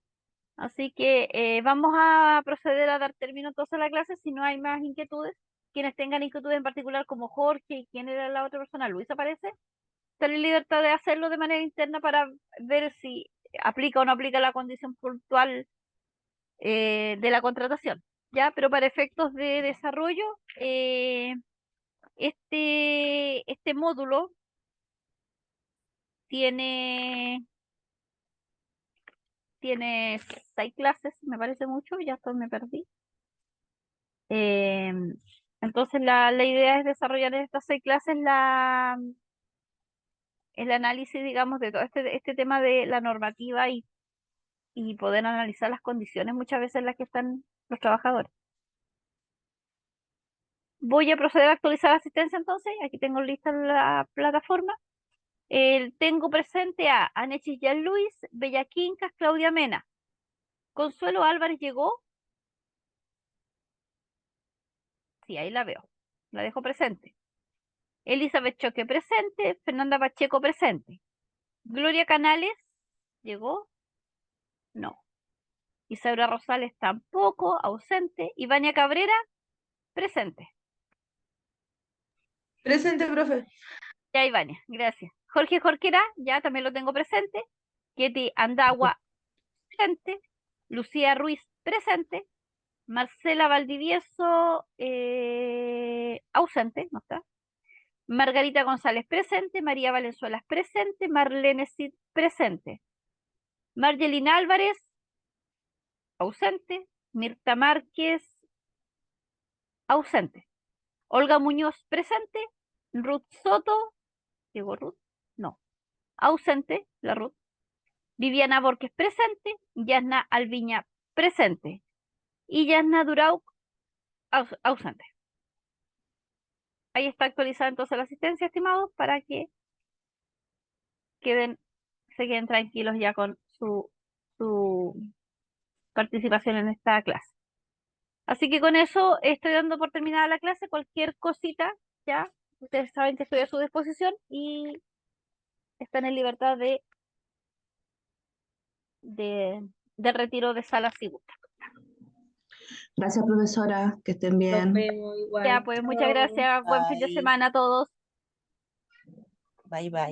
Así que vamos a proceder a dar término entonces a la clase si no hay más inquietudes. Quienes tengan inquietudes en particular como Jorge y quién era la otra persona, Luisa parece, están en libertad de hacerlo de manera interna para ver si aplica o no aplica la condición puntual de la contratación. ¿Ya? Pero para efectos de desarrollo, este módulo tiene, tiene 6 clases, me parece mucho, ya esto me perdí. Eh, entonces la idea es desarrollar en estas 6 clases el análisis, digamos, de todo este tema de la normativa y poder analizar las condiciones muchas veces en las que están los trabajadores. Voy a proceder a actualizar la asistencia entonces. Aquí tengo lista la plataforma. Tengo presente a Anechis Jan Luis, Bellaquincas, Claudia Mena. Consuelo Álvarez llegó. Sí, ahí la veo. La dejo presente. Elizabeth Choque presente. Fernanda Pacheco presente. Gloria Canales llegó. No. Isaura Rosales tampoco, ausente. Ivania Cabrera presente. Presente, profe. Ya, Ivania, gracias. Jorge Jorquera, ya también lo tengo presente. Ketty Andagua presente. Lucía Ruiz presente. Marcela Valdivieso, ausente, no está. Margarita González presente, María Valenzuela presente, Marlene Cid presente. Margelina Álvarez, ausente. Mirta Márquez, ausente. Olga Muñoz presente. Ruth Soto, ¿llegó Ruth? No, ausente, la Ruth. Viviana Borges presente. Yasna Alviña presente. Y Yasna Durau, ausente. Ahí está actualizada entonces la asistencia, estimados, para que queden, se queden tranquilos ya con su participación en esta clase. Así que con eso estoy dando por terminada la clase. Cualquier cosita, ya, ustedes saben que estoy a su disposición y están en libertad de, de retiro de sala si gustan. Gracias, profesora, que estén Nos bien. vemos Ya, igual. pues muchas Chao. gracias. Buen fin de Bye. semana a todos. Bye, bye.